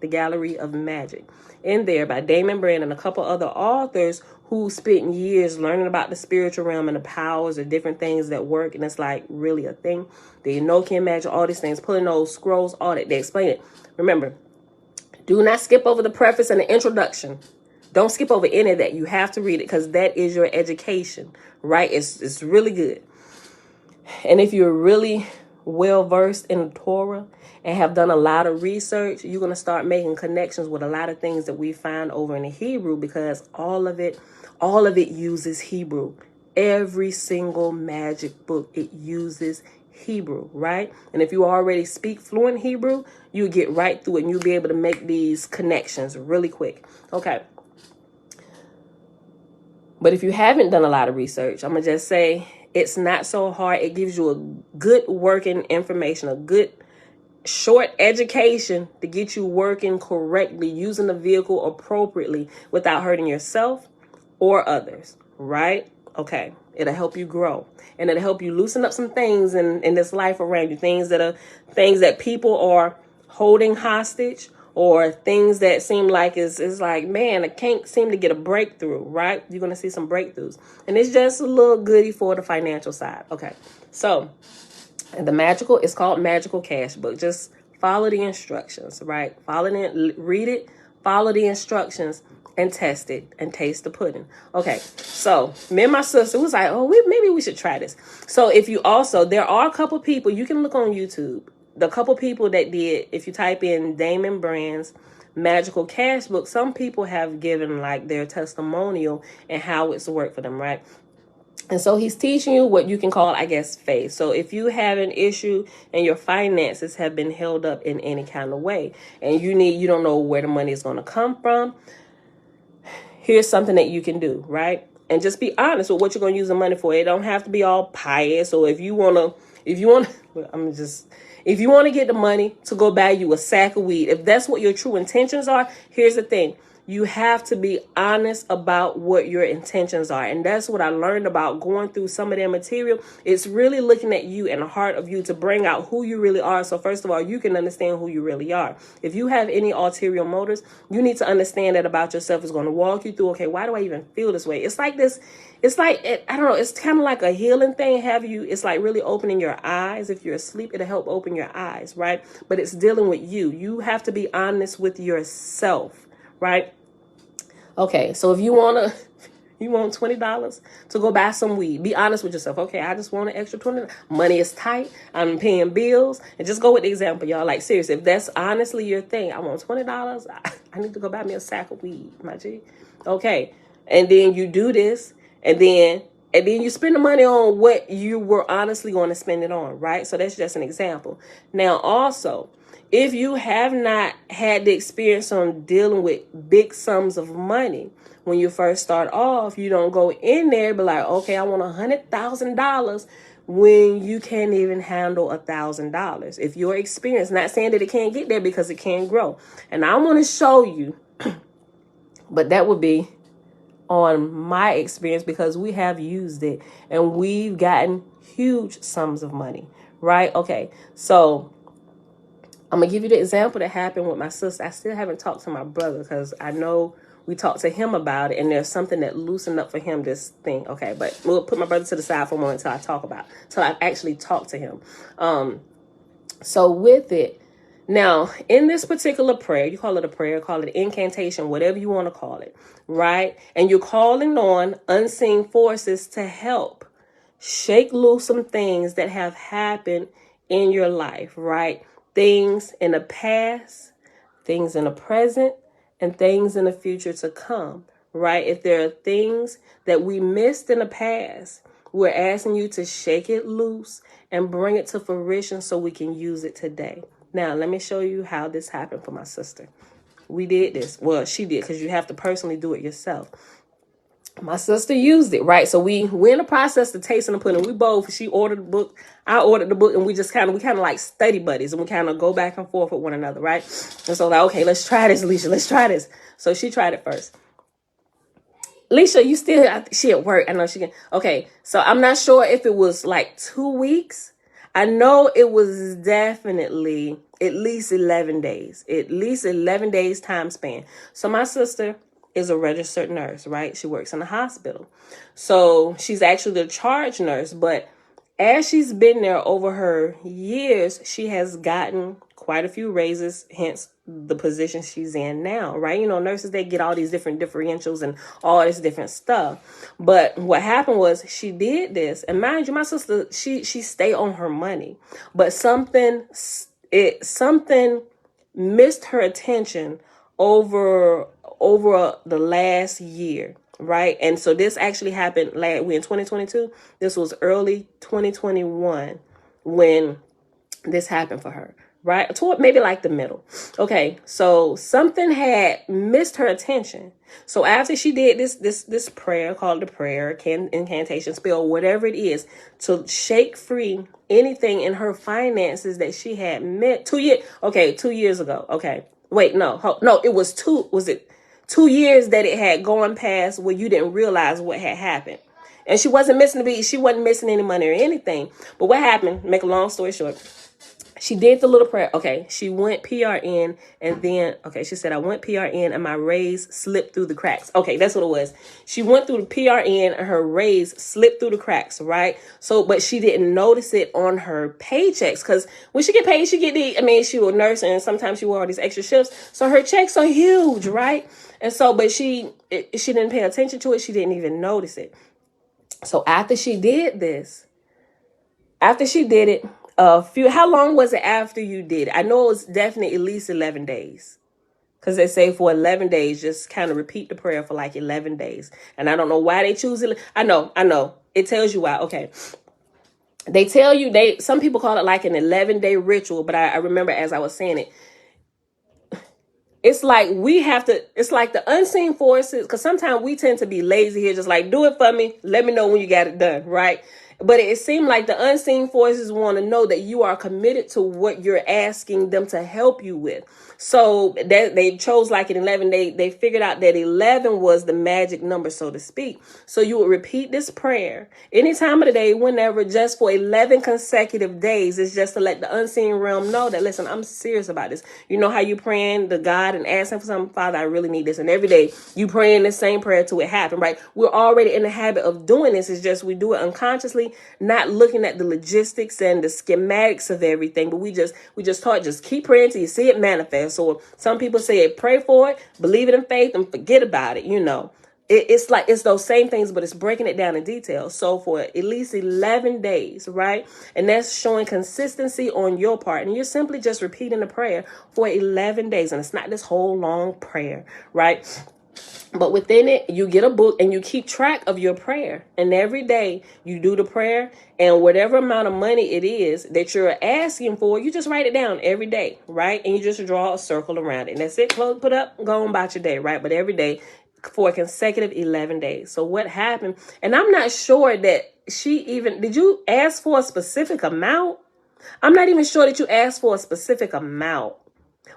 the Gallery of Magic. In there by Damon Brand and a couple other authors who spent years learning about the spiritual realm and the powers of different things that work, and it's like really a thing. The Enochian magic, all these things, pulling those scrolls, all that. They explain it. Remember, do not skip over the preface and the introduction. Don't skip over any of that. You have to read it because that is your education, right? It's really good. And if you're really well versed in the Torah and have done a lot of research, you're going to start making connections with a lot of things that we find over in the Hebrew, because all of it uses Hebrew. Every single magic book, it uses Hebrew, right? And if you already speak fluent Hebrew, you get right through it and you'll be able to make these connections really quick. Okay. But if you haven't done a lot of research, I'm going to just say it's not so hard. It gives you a good working information, a good short education to get you working correctly, using the vehicle appropriately without hurting yourself or others, right? Okay. It'll help you grow, and it'll help you loosen up some things in this life around you, things that people are holding hostage, or things that seem like is like, man, I can't seem to get a breakthrough, right? You're going to see some breakthroughs. And it's just a little goodie for the financial side. Okay. So it's called Magical Cash Book. Just follow the instructions, right? Read it, follow the instructions, and test it and taste the pudding. Okay. So me and my sister was like, maybe we should try this. So there are a couple people, you can look on YouTube. The couple people that did, if you type in Damon Brand's Magical Cash Book, some people have given like their testimonial and how it's worked for them, right? And so he's teaching you what you can call, I guess, faith. So if you have an issue and your finances have been held up in any kind of way, and you don't know where the money is going to come from, here's something that you can do, right? And just be honest with what you're going to use the money for. It don't have to be all pious. Or if you want to if you want to get the money to go buy you a sack of weed, if that's what your true intentions are, here's the thing. You have to be honest about what your intentions are. And that's what I learned about going through some of their material. It's really looking at you and the heart of you to bring out who you really are. So first of all, you can understand who you really are. If you have any ulterior motives, you need to understand that about yourself. Is going to walk you through, okay, why do I even feel this way? It's like this. It's like, I don't know, it's kind of like a healing thing. It's like really opening your eyes. If you're asleep, it'll help open your eyes, right? But it's dealing with you. You have to be honest with yourself, right? Okay, so if you want $20 to go buy some weed, be honest with yourself. Okay, I just want an extra $20. Money is tight. I'm paying bills. And just go with the example, y'all. Like, seriously, if that's honestly your thing, I want $20. I need to go buy me a sack of weed, my G. Okay, and then you do this, and then you spend the money on what you were honestly going to spend it on, right? So that's just an example. Now, also, if you have not had the experience on dealing with big sums of money, when you first start off, you don't go in there and be like, okay, I want $100,000 when you can't even handle $1,000. If your experience, not saying that it can't get there because it can grow. And I want to show you, but that would be on my experience because we have used it and we've gotten huge sums of money, right? Okay, so I'm going to give you the example that happened with my sister. I still haven't talked to my brother because I know we talked to him about it and there's something that loosened up for him, this thing. Okay, but we'll put my brother to the side for a moment until I actually talk to him. So with it, now in this particular prayer, you call it a prayer, call it an incantation, whatever you want to call it, right? And you're calling on unseen forces to help shake loose some things that have happened in your life, right? Things in the past, things in the present, and things in the future to come, right? If there are things that we missed in the past, we're asking you to shake it loose and bring it to fruition so we can use it today. Now, let me show you how this happened for my sister. We did this. Well, she did, because you have to personally do it yourself. My sister used it, right? So we're in the process of tasting the pudding. She ordered the book, I ordered the book, and we kind of like study buddies, and we kind of go back and forth with one another, right? And so like, okay, let's try this, Alicia, let's try this. So she tried it first. Alicia, she at work. I know she can. Okay, so I'm not sure if it was like 2 weeks. I know it was definitely at least 11 days, time span. So my sister is a registered nurse, right? She works in a hospital. So she's actually the charge nurse, but as she's been there over her years, she has gotten quite a few raises, hence the position she's in now, right? You know, nurses, they get all these different differentials and all this different stuff. But what happened was she did this, and mind you, my sister, she stayed on her money, but something missed her attention over the last year, right? And so this actually happened we in 2022. This was early 2021 when this happened for her, right? Toward maybe like the middle. Okay, so something had missed her attention. So after she did this prayer, called the prayer, incantation, spell, whatever it is, to shake free anything in her finances that she had met 2 years ago. Okay, wait, no, it was 2 years that it had gone past where you didn't realize what had happened. And she wasn't missing she wasn't missing any money or anything. But what happened, make a long story short, she did the little prayer. Okay, she went PRN, and then, she said, I went PRN and my raise slipped through the cracks. Okay, that's what it was. She went through the PRN and her raise slipped through the cracks, right? So, but she didn't notice it on her paychecks, because when she get paid, she was a nurse, and sometimes she wore all these extra shifts. So her checks are huge, right? And so, but she didn't pay attention to it. She didn't even notice it. So after she did it, how long was it after you did it? I know it was definitely at least 11 days. Because they say for 11 days, just kind of repeat the prayer for like 11 days. And I don't know why they choose it. I know. it tells you why. Okay. They tell you, some people call it like an 11-day ritual, but I remember as I was saying it, it's like it's like the unseen forces, because sometimes we tend to be lazy here, just like, do it for me, let me know when you got it done, right? But it seemed like the unseen forces want to know that you are committed to what you're asking them to help you with. So that they chose like an 11. They figured out that 11 was the magic number, so to speak. So you would repeat this prayer any time of the day, whenever, just for 11 consecutive days. It's just to let the unseen realm know that, listen, I'm serious about this. You know how you praying to God and asking for something, Father, I really need this. And every day you praying the same prayer till it happen, right? We're already in the habit of doing this. It's just we do it unconsciously, not looking at the logistics and the schematics of everything. But we just taught, just keep praying till you see it manifest. Or some people say, pray for it, believe it in faith, and forget about it. It's like, it's those same things, but it's breaking it down in detail. So for at least 11 days, right? And that's showing consistency on your part. And you're simply just repeating the prayer for 11 days. And it's not this whole long prayer, right? But within it, you get a book and you keep track of your prayer. And every day you do the prayer, and whatever amount of money it is that you're asking for, you just write it down every day, right? And you just draw a circle around it. And that's it. Put up, go on about your day, right? But every day for a consecutive 11 days. So what happened? And I'm not sure that did you ask for a specific amount? I'm not even sure that you asked for a specific amount.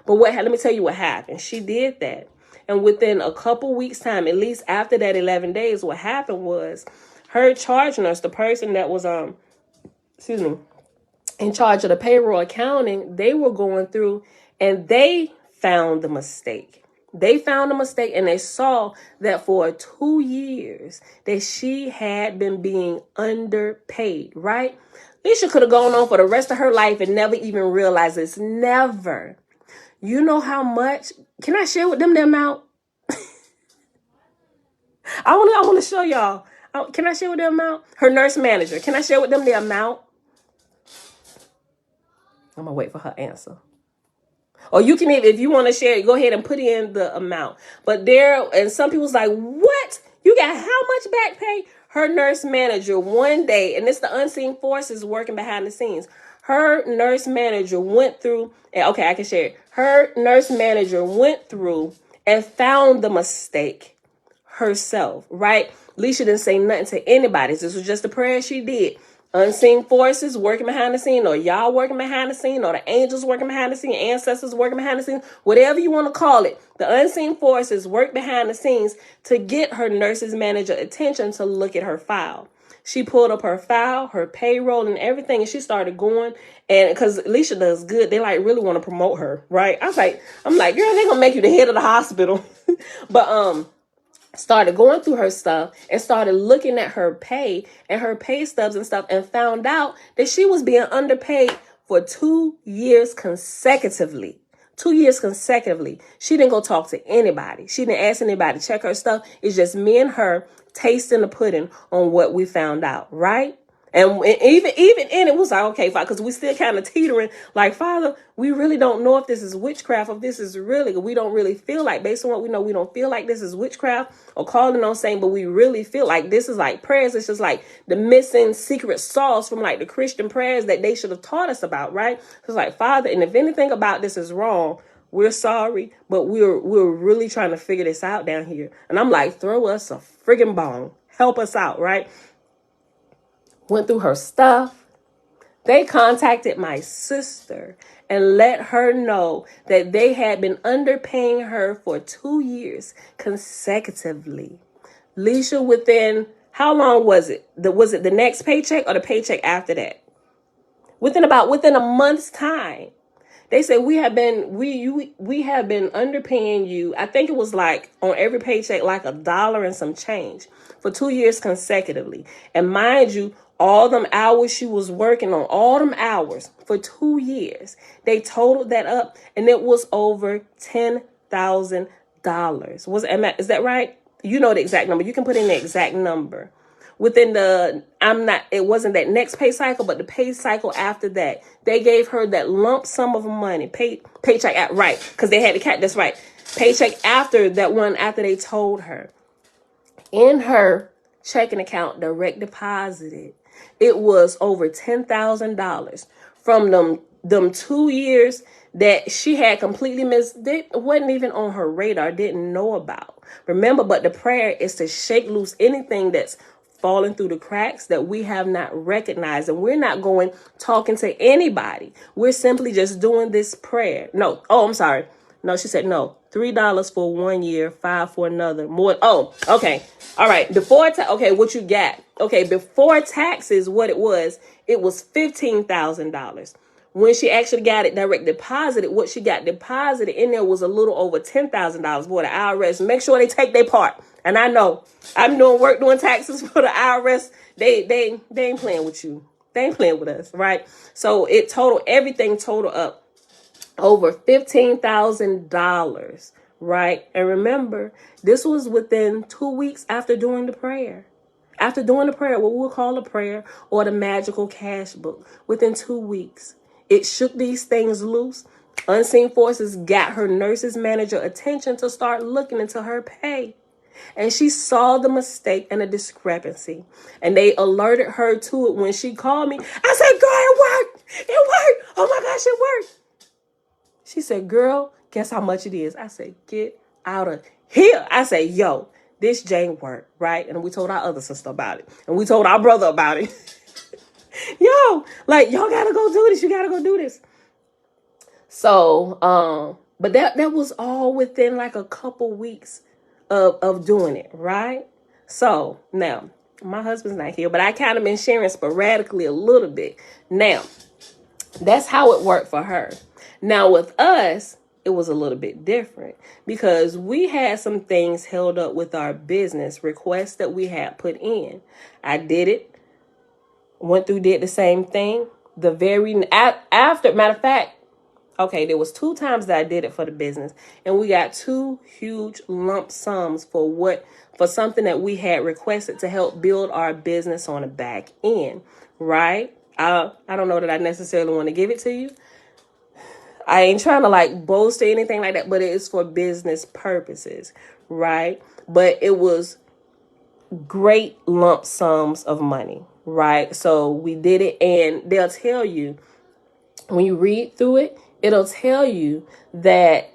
But let me tell you what happened. She did that. And within a couple weeks' time, at least after that 11 days, what happened was her charge nurse, the person that was in charge of the payroll accounting, they were going through and they found the mistake. They found a mistake, and they saw that for 2 years that she had been being underpaid, right? Alicia could have gone on for the rest of her life and never even realized this. Never. You know how much? Can I share with them the amount? I want to show y'all. Can I share with them the amount? Her nurse manager. Can I share with them the amount? I'm going to wait for her answer. Or you can, if you want to share it, go ahead and put in the amount. But and some people's like, what? You got how much back pay? Her nurse manager one day, and it's the unseen forces working behind the scenes. Her nurse manager went through, and okay, I can share it. Her nurse manager went through and found the mistake herself, right? Alicia didn't say nothing to anybody. This was just a prayer she did. Unseen forces working behind the scene, or y'all working behind the scene, or the angels working behind the scene, ancestors working behind the scene, whatever you want to call it. The unseen forces work behind the scenes to get her nurse's manager attention to look at her file. She pulled up her file, her payroll, and everything, and she started going. And because Alicia does good, they like really want to promote her, right? I'm like, girl, they're gonna make you the head of the hospital. But started going through her stuff and started looking at her pay and her pay stubs and stuff, and found out that she was being underpaid for 2 years consecutively. 2 years consecutively. She didn't go talk to anybody. She didn't ask anybody to check her stuff. It's just me and her tasting the pudding on what we found out, right? And even in it was like, okay, Father, because we still kind of teetering, like, Father, we really don't know if this is witchcraft, if this is really, we don't really feel like, based on what we know, we don't feel like this is witchcraft or calling on saying, but we really feel like this is like prayers. It's just like the missing secret sauce from like the Christian prayers that they should have taught us about, right? So it's like, Father, and if anything about this is wrong, we're sorry, but we're really trying to figure this out down here. And I'm like, throw us a friggin' bone. Help us out, right? Went through her stuff. They contacted my sister and let her know that they had been underpaying her for 2 years consecutively. Alicia, within, how long was it? Was it the next paycheck or the paycheck after that? Within a month's time. They said we have been underpaying you. I think it was like on every paycheck like $1 and some change for 2 years consecutively. And mind you, all them hours she was working on, all them hours for 2 years, they totaled that up, and it was over $10,000. Is that right? You know the exact number. You can put in the exact number. Within it wasn't that next pay cycle, but the pay cycle after that, they gave her that lump sum of money, paycheck, right? Because they had to catch, that's right. Paycheck after that one, after they told her in her checking account direct deposited. It was over $10,000 from them 2 years that she had completely missed. It wasn't even on her radar, didn't know about. Remember, but the prayer is to shake loose anything that's falling through the cracks that we have not recognized. And we're not going talking to anybody. We're simply just doing this prayer. No, oh, I'm sorry. No, she said no. $3 for 1 year, 5 for another. More. Oh, okay. All right. Okay, what you got? Okay, before taxes, what it was $15,000. When she actually got it direct deposited, what she got deposited in there was a little over $10,000. Boy, the IRS, make sure they take their part. And I know I'm doing work doing taxes for the IRS. They ain't playing with you. They ain't playing with us, right? So everything total up over $15,000, right? And remember, this was within 2 weeks after doing the prayer. After doing the prayer, what we'll call a prayer or the magical cash book, within 2 weeks, it shook these things loose. Unseen forces got her nurse's manager attention to start looking into her pay. And she saw the mistake and the discrepancy. And they alerted her to it when she called me. I said, girl, it worked. It worked. Oh my gosh, it worked. She said, girl, guess how much it is? I said, get out of here. I said, yo, this Jane worked, right? And we told our other sister about it. And we told our brother about it. Yo, like, y'all gotta go do this. You gotta go do this. So, but that was all within like a couple weeks of doing it, right? So now my husband's not here, but I kind of been sharing sporadically a little bit. Now, that's how it worked for her. Now with us, it was a little bit different because we had some things held up with our business requests that we had put in. I did it. Went through, did the same thing. The very after, matter of fact, okay, there was 2 times that I did it for the business, and we got 2 huge lump sums for something that we had requested to help build our business on the back end, right? I don't know that I necessarily want to give it to you. I ain't trying to like boast or anything like that, but it is for business purposes, right? But it was great lump sums of money, right? So we did it, and they'll tell you when you read through it, it'll tell you that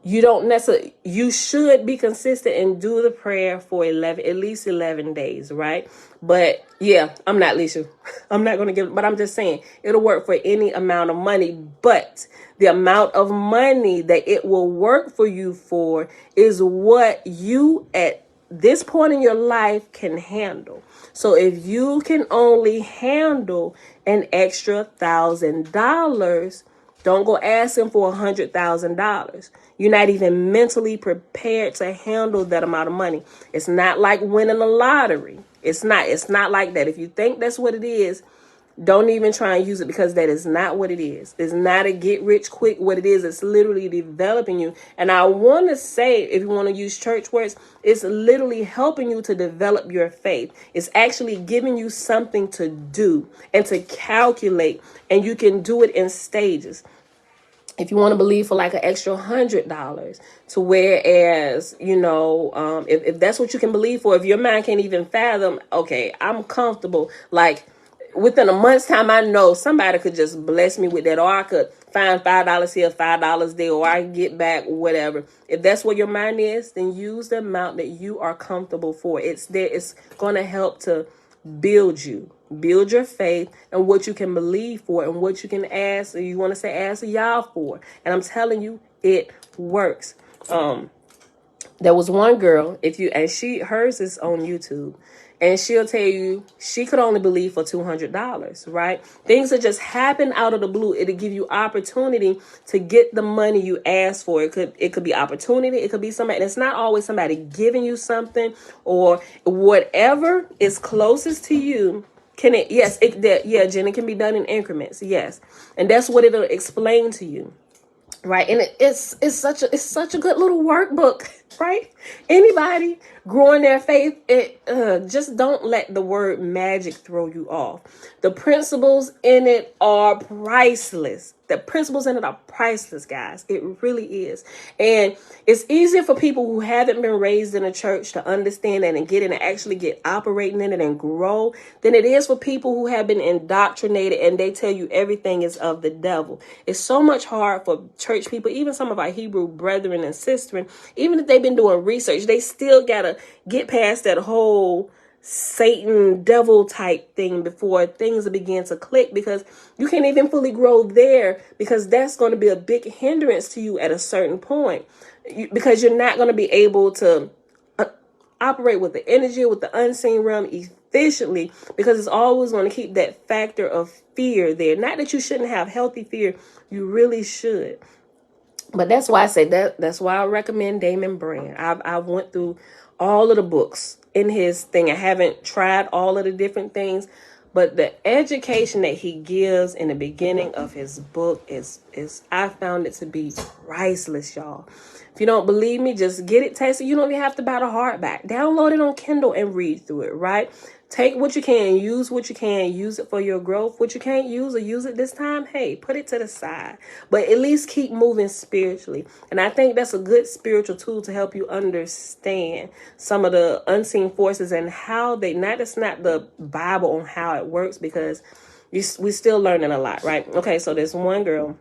you should be consistent and do the prayer for at least 11 days, right? But yeah, I'm not Leisha. I'm not going to but I'm just saying it'll work for any amount of money, but the amount of money that it will work for you for is what you at this point in your life can handle. So if you can only handle an extra $1,000, don't go asking for $100,000. You're not even mentally prepared to handle that amount of money. It's not like winning the lottery. It's not like that. If you think that's what it is, don't even try and use it, because that is not what it is. It's not a get rich quick. What it is, it's literally developing you. And I want to say, if you want to use church words, it's literally helping you to develop your faith. It's actually giving you something to do and to calculate, and you can do it in stages. If you want to believe for like an extra $100, to whereas, if that's what you can believe for, if your mind can't even fathom, okay, I'm comfortable. Like within a month's time, I know somebody could just bless me with that, or I could find $5 here, $5 there, or I can get back whatever. If that's where your mind is, then use the amount that you are comfortable for. It's going to help to build your faith and what you can believe for and what you can ask, or you want to say ask y'all for. And I'm telling you, it works. There was one girl, hers is on YouTube, and she'll tell you she could only believe for $200, right? Things that just happen out of the blue. It'll give you opportunity to get the money you ask for. It could be opportunity. It could be somebody. And it's not always somebody giving you something, or whatever is closest to you. Jen, it can be done in increments. Yes. And that's what it'll explain to you. Right. And it's such a good little workbook. right? Anybody growing their faith, just don't let the word magic throw you off. The principles in it are priceless. The principles in it are priceless, guys. It really is. And it's easier for people who haven't been raised in a church to understand that and get in and actually get operating in it and grow than it is for people who have been indoctrinated and they tell you everything is of the devil. It's so much hard for church people, even some of our Hebrew brethren and sisters, even if they've been doing research, they still got to get past that whole Satan devil type thing before things begin to click, because you can't even fully grow there, because that's going to be a big hindrance to you at a certain point, because you're not going to be able to operate with the energy, with the unseen realm efficiently, because it's always going to keep that factor of fear there. Not that you shouldn't have healthy fear, you really should. But that's why I say that's why I recommend Damon Brand. I've went through all of the books in his thing. I haven't tried all of the different things, but the education that he gives in the beginning of his book is I found it to be priceless, y'all. If you don't believe me, just get it tested. You don't even have to buy the hardback. Download it on Kindle and read through it, right? Take what you can, use what you can, use it for your growth. What you can't use or use it this time, hey, put it to the side. But at least keep moving spiritually. And I think that's a good spiritual tool to help you understand some of the unseen forces and how they, it's not the Bible on how it works, because we're still learning a lot, right? Okay, so there's one girl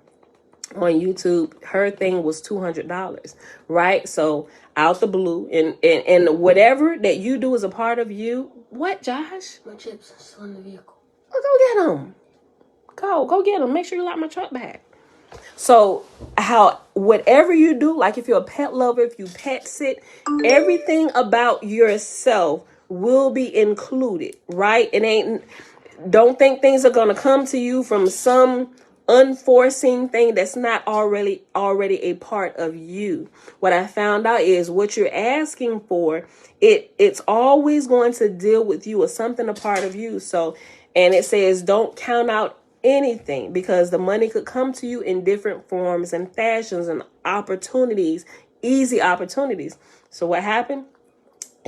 on YouTube, her thing was $200, right? So out the blue, and whatever that you do is a part of you. What, Josh? My chips are still in the vehicle. Oh, go get them. Go get them. Make sure you lock my truck back. So whatever you do, like if you're a pet lover, if you pet sit, everything about yourself will be included, right? Don't think things are going to come to you from some unforeseen thing that's not already a part of you. What I found out is what you're asking for, it's always going to deal with you or something a part of you. So, and it says don't count out anything, because the money could come to you in different forms and fashions and opportunities, easy opportunities. So what happened?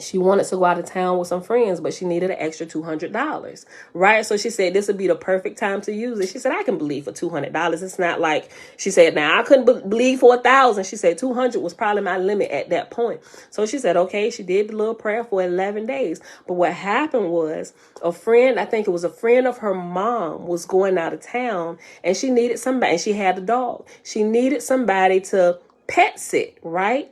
She wanted to go out of town with some friends, but she needed an extra $200, right? So she said this would be the perfect time to use it. She said, I can believe for $200. It's not like, she said, now I couldn't believe for $1,000. She said 200 was probably my limit at that point. So she said, okay, she did the little prayer for 11 days. But what happened was a friend, I think it was a friend of her mom, was going out of town, and she needed somebody, and she had a dog. She needed somebody to pet sit, right?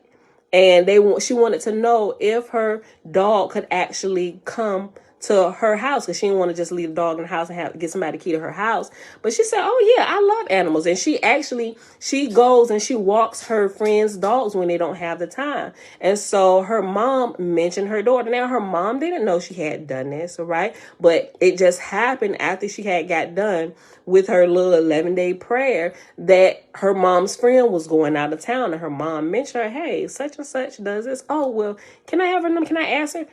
And she wanted to know if her dog could actually come to her house, because she didn't want to just leave the dog in the house and get somebody to key to her house. But she said, oh yeah, I love animals. And she goes and she walks her friends' dogs when they don't have the time. And so her mom mentioned her daughter. Now her mom didn't know she had done this, right? But it just happened after she had got done with her little 11-day prayer that her mom's friend was going out of town, and her mom mentioned her, hey, such and such does this. Oh, well, can I have her number? Can I ask her?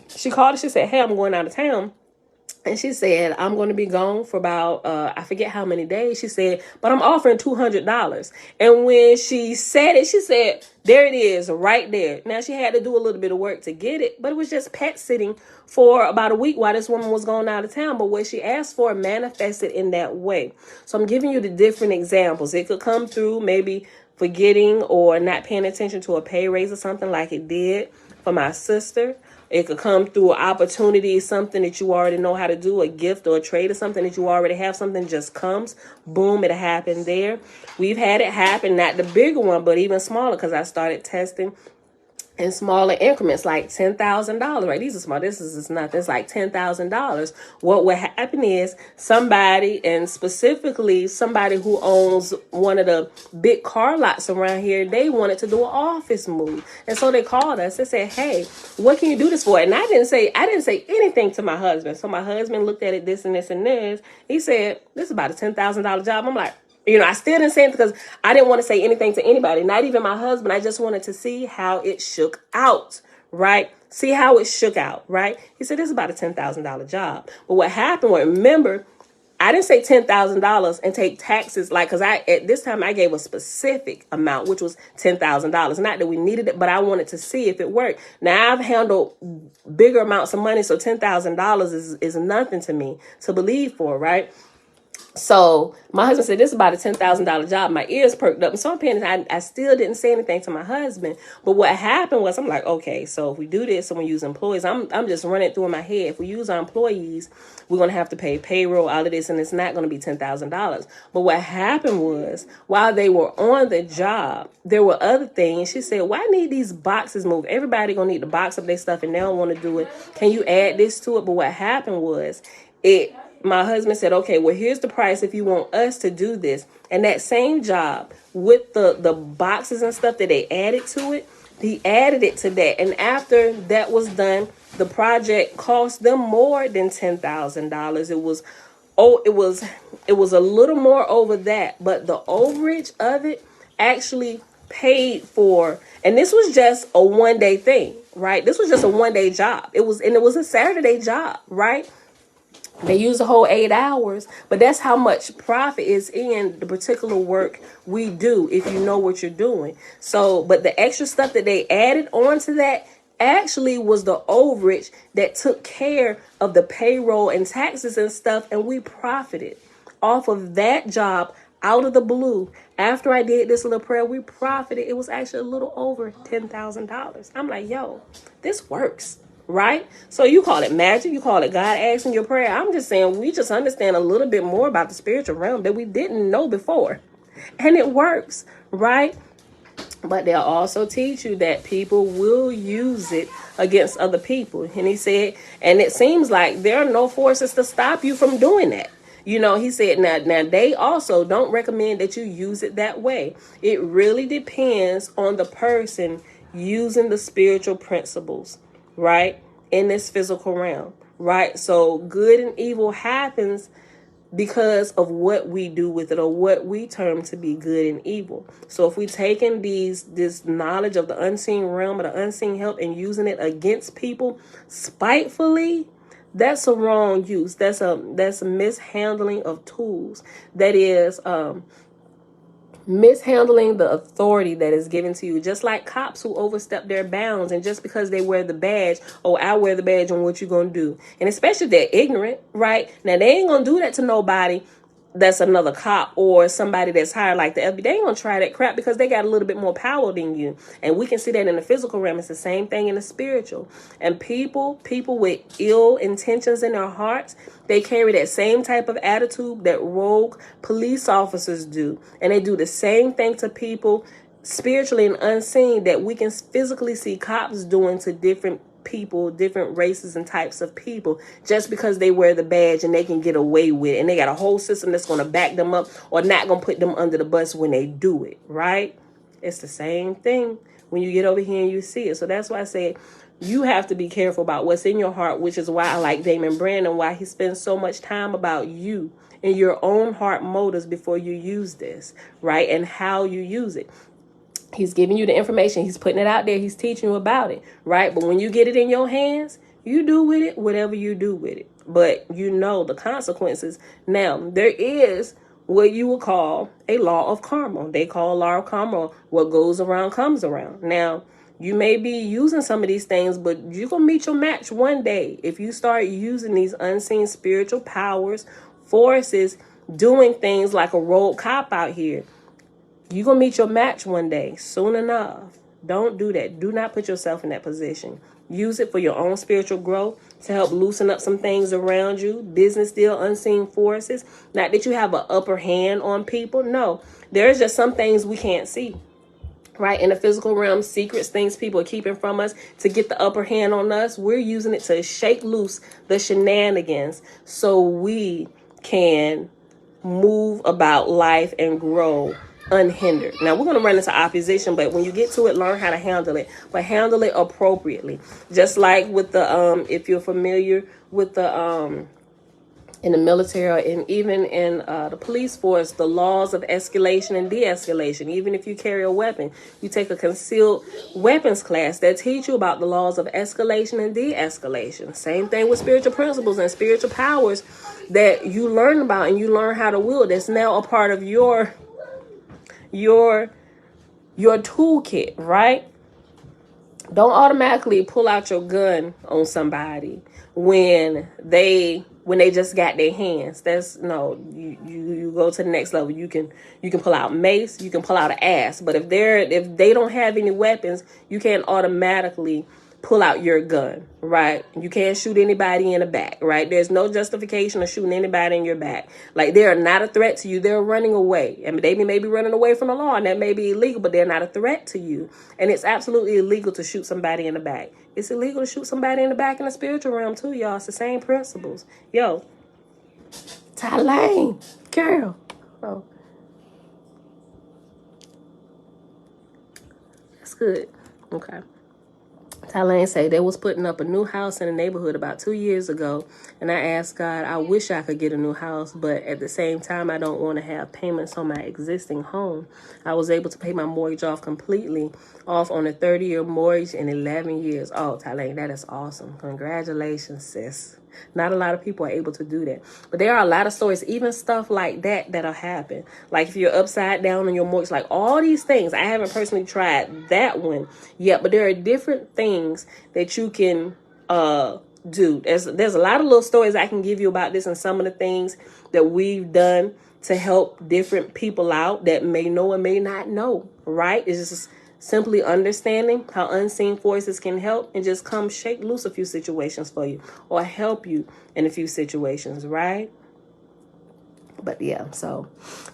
She called her. She said, hey, I'm going out of town. And she said, I'm going to be gone for about, I forget how many days. She said, but I'm offering $200. And when she said it, she said, there it is right there. Now, she had to do a little bit of work to get it, but it was just pet sitting for about a week while this woman was going out of town. But what she asked for manifested in that way. So I'm giving you the different examples. It could come through maybe forgetting or not paying attention to a pay raise or something like it did for my sister. It could come through an opportunity, something that you already know how to do, a gift or a trade or something that you already have, something just comes, boom, it happened there. We've had it happen, not the bigger one, but even smaller, because I started testing in smaller increments, like $10,000, right? These are small. This is nothing. It's like $10,000. What would happen is somebody, and specifically somebody who owns one of the big car lots around here, they wanted to do an office move. And so they called us and said, hey, what can you do this for? And I didn't say anything to my husband. So my husband looked at it, this and this and this. He said, this is about a $10,000 job. I'm like, I still didn't say it because I didn't want to say anything to anybody, not even my husband. I just wanted to see how it shook out, right? See how it shook out, right? He said, this is about a $10,000 job. But what happened was, remember, I didn't say $10,000 and take taxes, like, because at this time I gave a specific amount, which was $10,000. Not that we needed it, but I wanted to see if it worked. Now I've handled bigger amounts of money, so $10,000 is nothing to me to believe for, right? So my husband said, this is about a $10,000 job. My ears perked up. And so I'm paying, I still didn't say anything to my husband. But what happened was, I'm like, okay, so if we do this and we use employees, I'm just running through in my head. If we use our employees, we're going to have to pay payroll, all of this, and it's not going to be $10,000. But what happened was, while they were on the job, there were other things. She said, why need these boxes moved? Everybody going to need to box up their stuff and they don't want to do it. Can you add this to it? But what happened was, my husband said, okay, well, here's the price if you want us to do this. And that same job with the boxes and stuff that they added to it, he added it to that. And after that was done, the project cost them more than $10,000. It was a little more over that, but the overage of it actually paid for, and this was just a 1-day thing, right? This was just a 1-day job. It was a Saturday job, right? They use the whole 8 hours, but that's how much profit is in the particular work we do if you know what you're doing. So, but the extra stuff that they added onto that actually was the overage that took care of the payroll and taxes and stuff, and we profited off of that job out of the blue. After I did this little prayer, we profited. It was actually a little over $10,000. I'm like, yo, this works. Right? So you call it magic, you call it God asking your prayer. I'm just saying we just understand a little bit more about the spiritual realm that we didn't know before. And it works, right? But they'll also teach you that people will use it against other people. And he said, and it seems like there are no forces to stop you from doing that. You know, he said, now they also don't recommend that you use it that way. It really depends on the person using the spiritual principles, right, in this physical realm, right? So good and evil happens because of what we do with it, or what we term to be good and evil. So if we taking this knowledge of the unseen realm or the unseen help and using it against people spitefully, that's a wrong use. That's a mishandling of tools. That is mishandling the authority that is given to you. Just like cops who overstep their bounds, and just because they wear the badge, oh, I wear the badge on what you gonna do. And especially if they're ignorant, right? Now they ain't gonna do that to nobody that's another cop or somebody that's hired like the FBI. They ain't gonna try that crap because they got a little bit more power than you. And we can see that in the physical realm. It's the same thing in the spiritual. And people with ill intentions in their hearts, they carry that same type of attitude that rogue police officers do. And they do the same thing to people spiritually and unseen that we can physically see cops doing to different people, different races and types of people, just because they wear the badge and they can get away with it. And they got a whole system that's going to back them up or not going to put them under the bus when they do it, right? It's the same thing when you get over here and you see it. So that's why I say you have to be careful about what's in your heart, which is why I like Damon Brandon, why he spends so much time about you and your own heart motives before you use this, right? And how you use it. He's giving you the information. He's putting it out there. He's teaching you about it, right? But when you get it in your hands, you do with it whatever you do with it. But you know the consequences. Now, there is what you would call a law of karma. They call law of karma, what goes around comes around. Now, you may be using some of these things, but you're going to meet your match one day. If you start using these unseen spiritual powers, forces, doing things like a rogue cop out here, you're going to meet your match one day, soon enough. Don't do that. Do not put yourself in that position. Use it for your own spiritual growth, to help loosen up some things around you. Business deal, unseen forces. Not that you have an upper hand on people. No, there's just some things we can't see. Right? In the physical realm, secrets, things people are keeping from us to get the upper hand on us. We're using it to shake loose the shenanigans so we can move about life and grow unhindered. Now we're going to run into opposition, but when you get to it, learn how to handle it, but handle it appropriately. Just like with the if you're familiar with the in the military, and even in the police force, the laws of escalation and de-escalation. Even if you carry a weapon, you take a concealed weapons class that teach you about the laws of escalation and de-escalation. Same thing with spiritual principles and spiritual powers that you learn about and you learn how to wield. That's now a part of your toolkit, right? Don't automatically pull out your gun on somebody when they just got their hands. That's no, you go to the next level. You can pull out mace, you can pull out an axe, but if they don't have any weapons, you can't automatically pull out your gun, right? You can't shoot anybody in the back, right? There's no justification of shooting anybody in your back. Like, they are not a threat to you. They're running away. I mean, they may be running away from the law, and that may be illegal, but they're not a threat to you. And it's absolutely illegal to shoot somebody in the back. It's illegal to shoot somebody in the back in the spiritual realm too, y'all. It's the same principles. Yo, Tylane, girl. Oh, that's good. Okay. Tylane say they was putting up a new house in the neighborhood about 2 years ago, and I asked God, I wish I could get a new house, but at the same time, I don't want to have payments on my existing home. I was able to pay my mortgage off completely off on a 30-year mortgage in 11 years. Oh, Tylane, that is awesome. Congratulations, sis. Not a lot of people are able to do that. But there are a lot of stories, even stuff like that'll happen. Like if you're upside down on your mortgage, like all these things. I haven't personally tried that one yet, but there are different things that you can do. There's a lot of little stories I can give you about this and some of the things that we've done to help different people out that may know and may not know, right? It's just simply understanding how unseen forces can help and just come shake loose a few situations for you or help you in a few situations, right? But yeah, so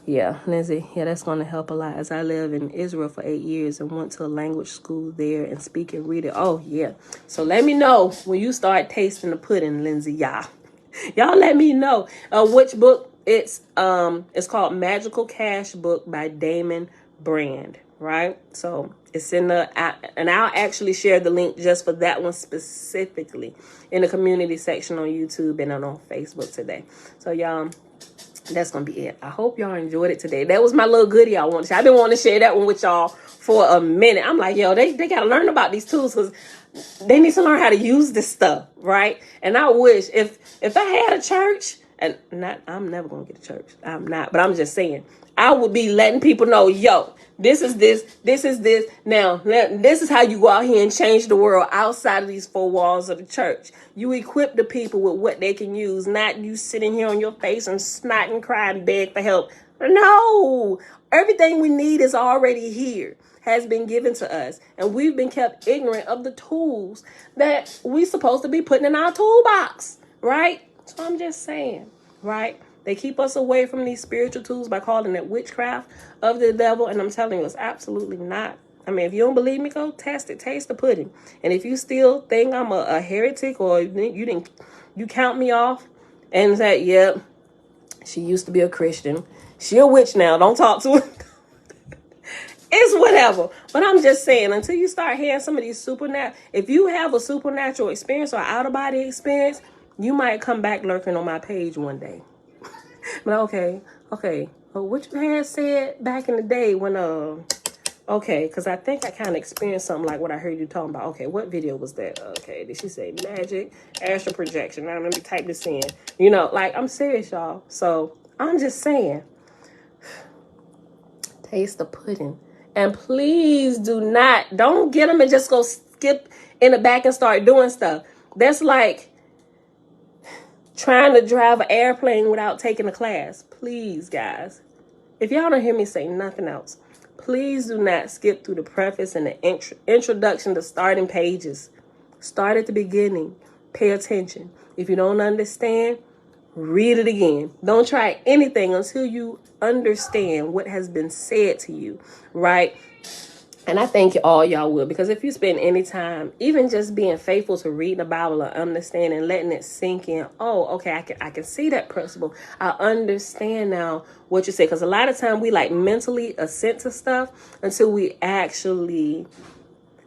yeah, Lindsay, yeah, that's going to help a lot. As I live in Israel for 8 years and went to a language school there and speak and read it. Oh yeah. So let me know when you start tasting the pudding, Lindsay, y'all. Y'all let me know which book it's called Magical Cash Book by Damon Brand, right? So it's in the and I'll actually share the link just for that one specifically in the community section on YouTube and on Facebook today. So y'all, that's gonna be it. I hope y'all enjoyed it today. That was my little goodie I wanted to share. I've been wanting to share that one with y'all for a minute. I'm like, yo, they gotta learn about these tools because they need to learn how to use this stuff, right? And I wish if I had a church, and I'm never gonna get a church. I'm not, but I'm just saying, I would be letting people know, yo, this is this is this. Now, this is how you go out here and change the world outside of these four walls of the church. You equip the people with what they can use, not you sitting here on your face and snot and cry and beg for help. No, everything we need is already here, has been given to us, and we've been kept ignorant of the tools that we supposed to be putting in our toolbox, right? So I'm just saying, right? They keep us away from these spiritual tools by calling it witchcraft of the devil, and I'm telling you, it's absolutely not. I mean, if you don't believe me, go test it. Taste the pudding. And if you still think I'm a heretic or you count me off and say, yep, she used to be a Christian. She a witch now. Don't talk to her. It's whatever. But I'm just saying, until you start hearing some of these if you have a supernatural experience or out-of-body experience, you might come back lurking on my page one day. But okay. Well, what you had said back in the day when, okay, because I think I kind of experienced something like what I heard you talking about. Okay, what video was that? Okay, did she say magic, astral projection? Now let me type this in. You know, like, I'm serious, y'all. So I'm just saying, taste the pudding. And please don't get them and just go skip in the back and start doing stuff. That's like trying to drive an airplane without taking a class. Please, guys. If y'all don't hear me say nothing else, please do not skip through the preface and the introduction to starting pages. Start at the beginning. Pay attention. If you don't understand, read it again. Don't try anything until you understand what has been said to you, right? And I thank all y'all will, because if you spend any time, even just being faithful to reading the Bible or understanding, letting it sink in, oh, okay, I can see that principle. I understand now what you say. Because a lot of time we like mentally assent to stuff until we actually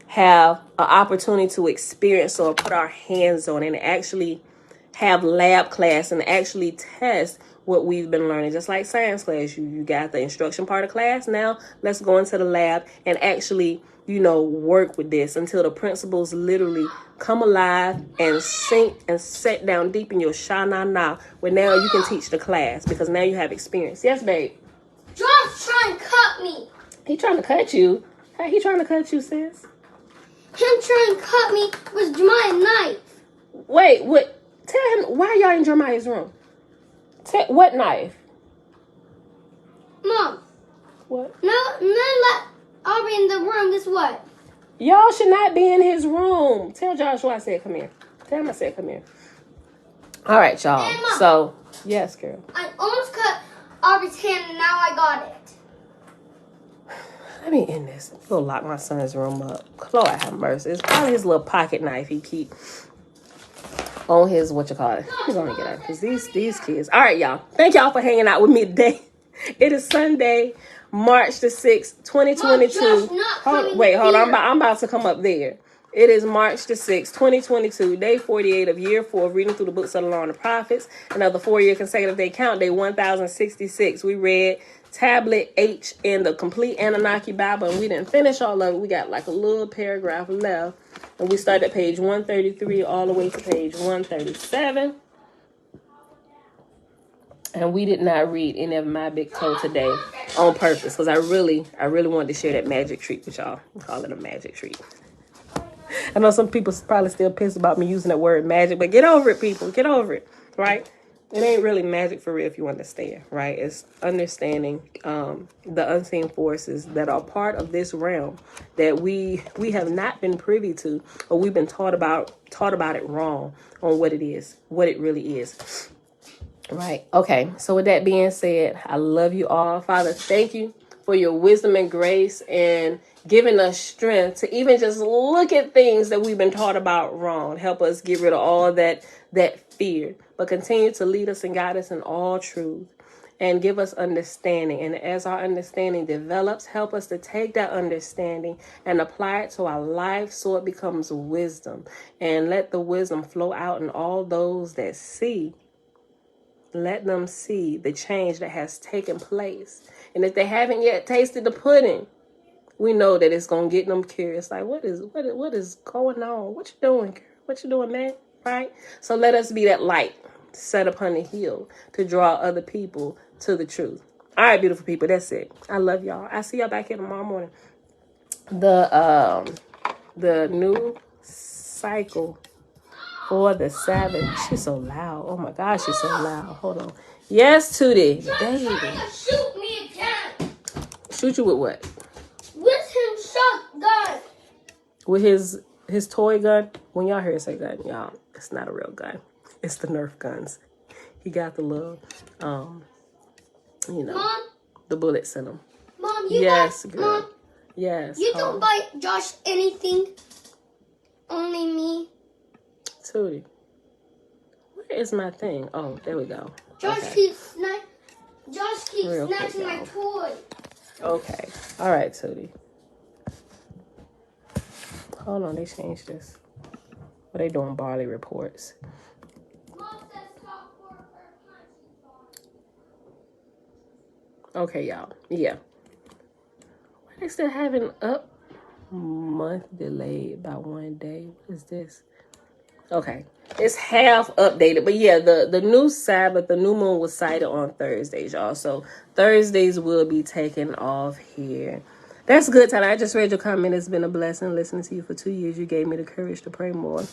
have an opportunity to experience or put our hands on it and actually have lab class and actually test what we've been learning. Just like science class, you got the instruction part of class. Now let's go into the lab and actually, work with this until the principles literally come alive and sink and set down deep in your sha-na-na, where now you can teach the class because now you have experience. Yes, babe? Josh trying to cut me. He trying to cut you? How he trying to cut you, sis? Him trying to cut me with my knife. Wait, what? Tell him, why are y'all in Jeremiah's room? What knife? Mom. What? No, let Aubrey in the room. Guess what? Y'all should not be in his room. Tell Joshua I said come here. Tell him I said come here. All right, y'all. Hey, Mom. So, yes, girl. I almost cut Aubrey's hand and now I got it. Let me end this. Go lock my son's room up. Lord have mercy. It's probably his little pocket knife he keep on his, He's gonna get out. Because these kids. All right, y'all. Thank y'all for hanging out with me today. It is Sunday, March the 6th, 2022. Hold on. I'm about to come up there. It is March the 6th, 2022, day 48 of year 4 of reading through the books of the Law and the Prophets. Another 4-year consecutive day count, day 1066. We read Tablet H in the complete Annunaki Bible, and we didn't finish all of it. We got like a little paragraph left, and we started at page 133 all the way to page 137. And we did not read any of my big toe today on purpose because I really wanted to share that magic treat with y'all. I call it a magic treat. I know some people probably still pissed about me using that word magic, but get over it, people. Get over it, right? It ain't really magic for real if you understand, right? It's understanding the unseen forces that are part of this realm that we have not been privy to, or we've been taught about it wrong on what it is, what it really is. Right. Okay. So with that being said, I love you all. Father, thank you for your wisdom and grace and giving us strength to even just look at things that we've been taught about wrong. Help us get rid of all that fear, but continue to lead us and guide us in all truth and give us understanding. And as our understanding develops, help us to take that understanding and apply it to our life so it becomes wisdom, and let the wisdom flow out in all those that see. Let them see the change that has taken place. And if they haven't yet tasted the pudding, we know that it's going to get them curious. Like, what is going on? What you doing, girl? What you doing, man? Right? So let us be that light set upon the hill to draw other people to the truth. All right, beautiful people. That's it. I love y'all. I'll see y'all back here tomorrow morning. The new cycle for the Sabbath. She's so loud. Oh my gosh, she's so loud. Hold on. Yes, Tootie. Baby. Shoot me again. Shoot you with what? With his shotgun. With his toy gun? When y'all hear it say gun, y'all, it's not a real gun. It's the Nerf guns. He got the little, Mom, the bullets in them. Mom, girl. Mom, yes. You don't buy Josh anything. Only me. Tootie, where is my thing? Oh, there we go. Josh keeps snatching my toy. Okay. All right, Tootie. Hold on, they changed this. What they doing? Barley reports. Mom says stop for her time. Okay, y'all. Yeah. Why they still having up month delayed by 1 day? What is this? Okay, it's half updated, but yeah, the new Sabbath, the new moon was sighted on Thursdays, y'all. So Thursdays will be taken off here. That's good, Tyler. I just read your comment. It's been a blessing listening to you for 2 years. You gave me the courage to pray more.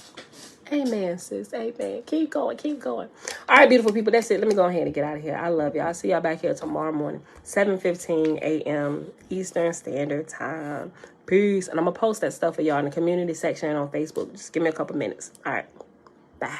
Amen, sis. Amen. Keep going. Keep going. All right, beautiful people. That's it. Let me go ahead and get out of here. I love y'all. I'll see y'all back here tomorrow morning, 7:15 a.m. Eastern Standard Time. Peace. And I'm going to post that stuff for y'all in the community section on Facebook. Just give me a couple minutes. All right. Bye.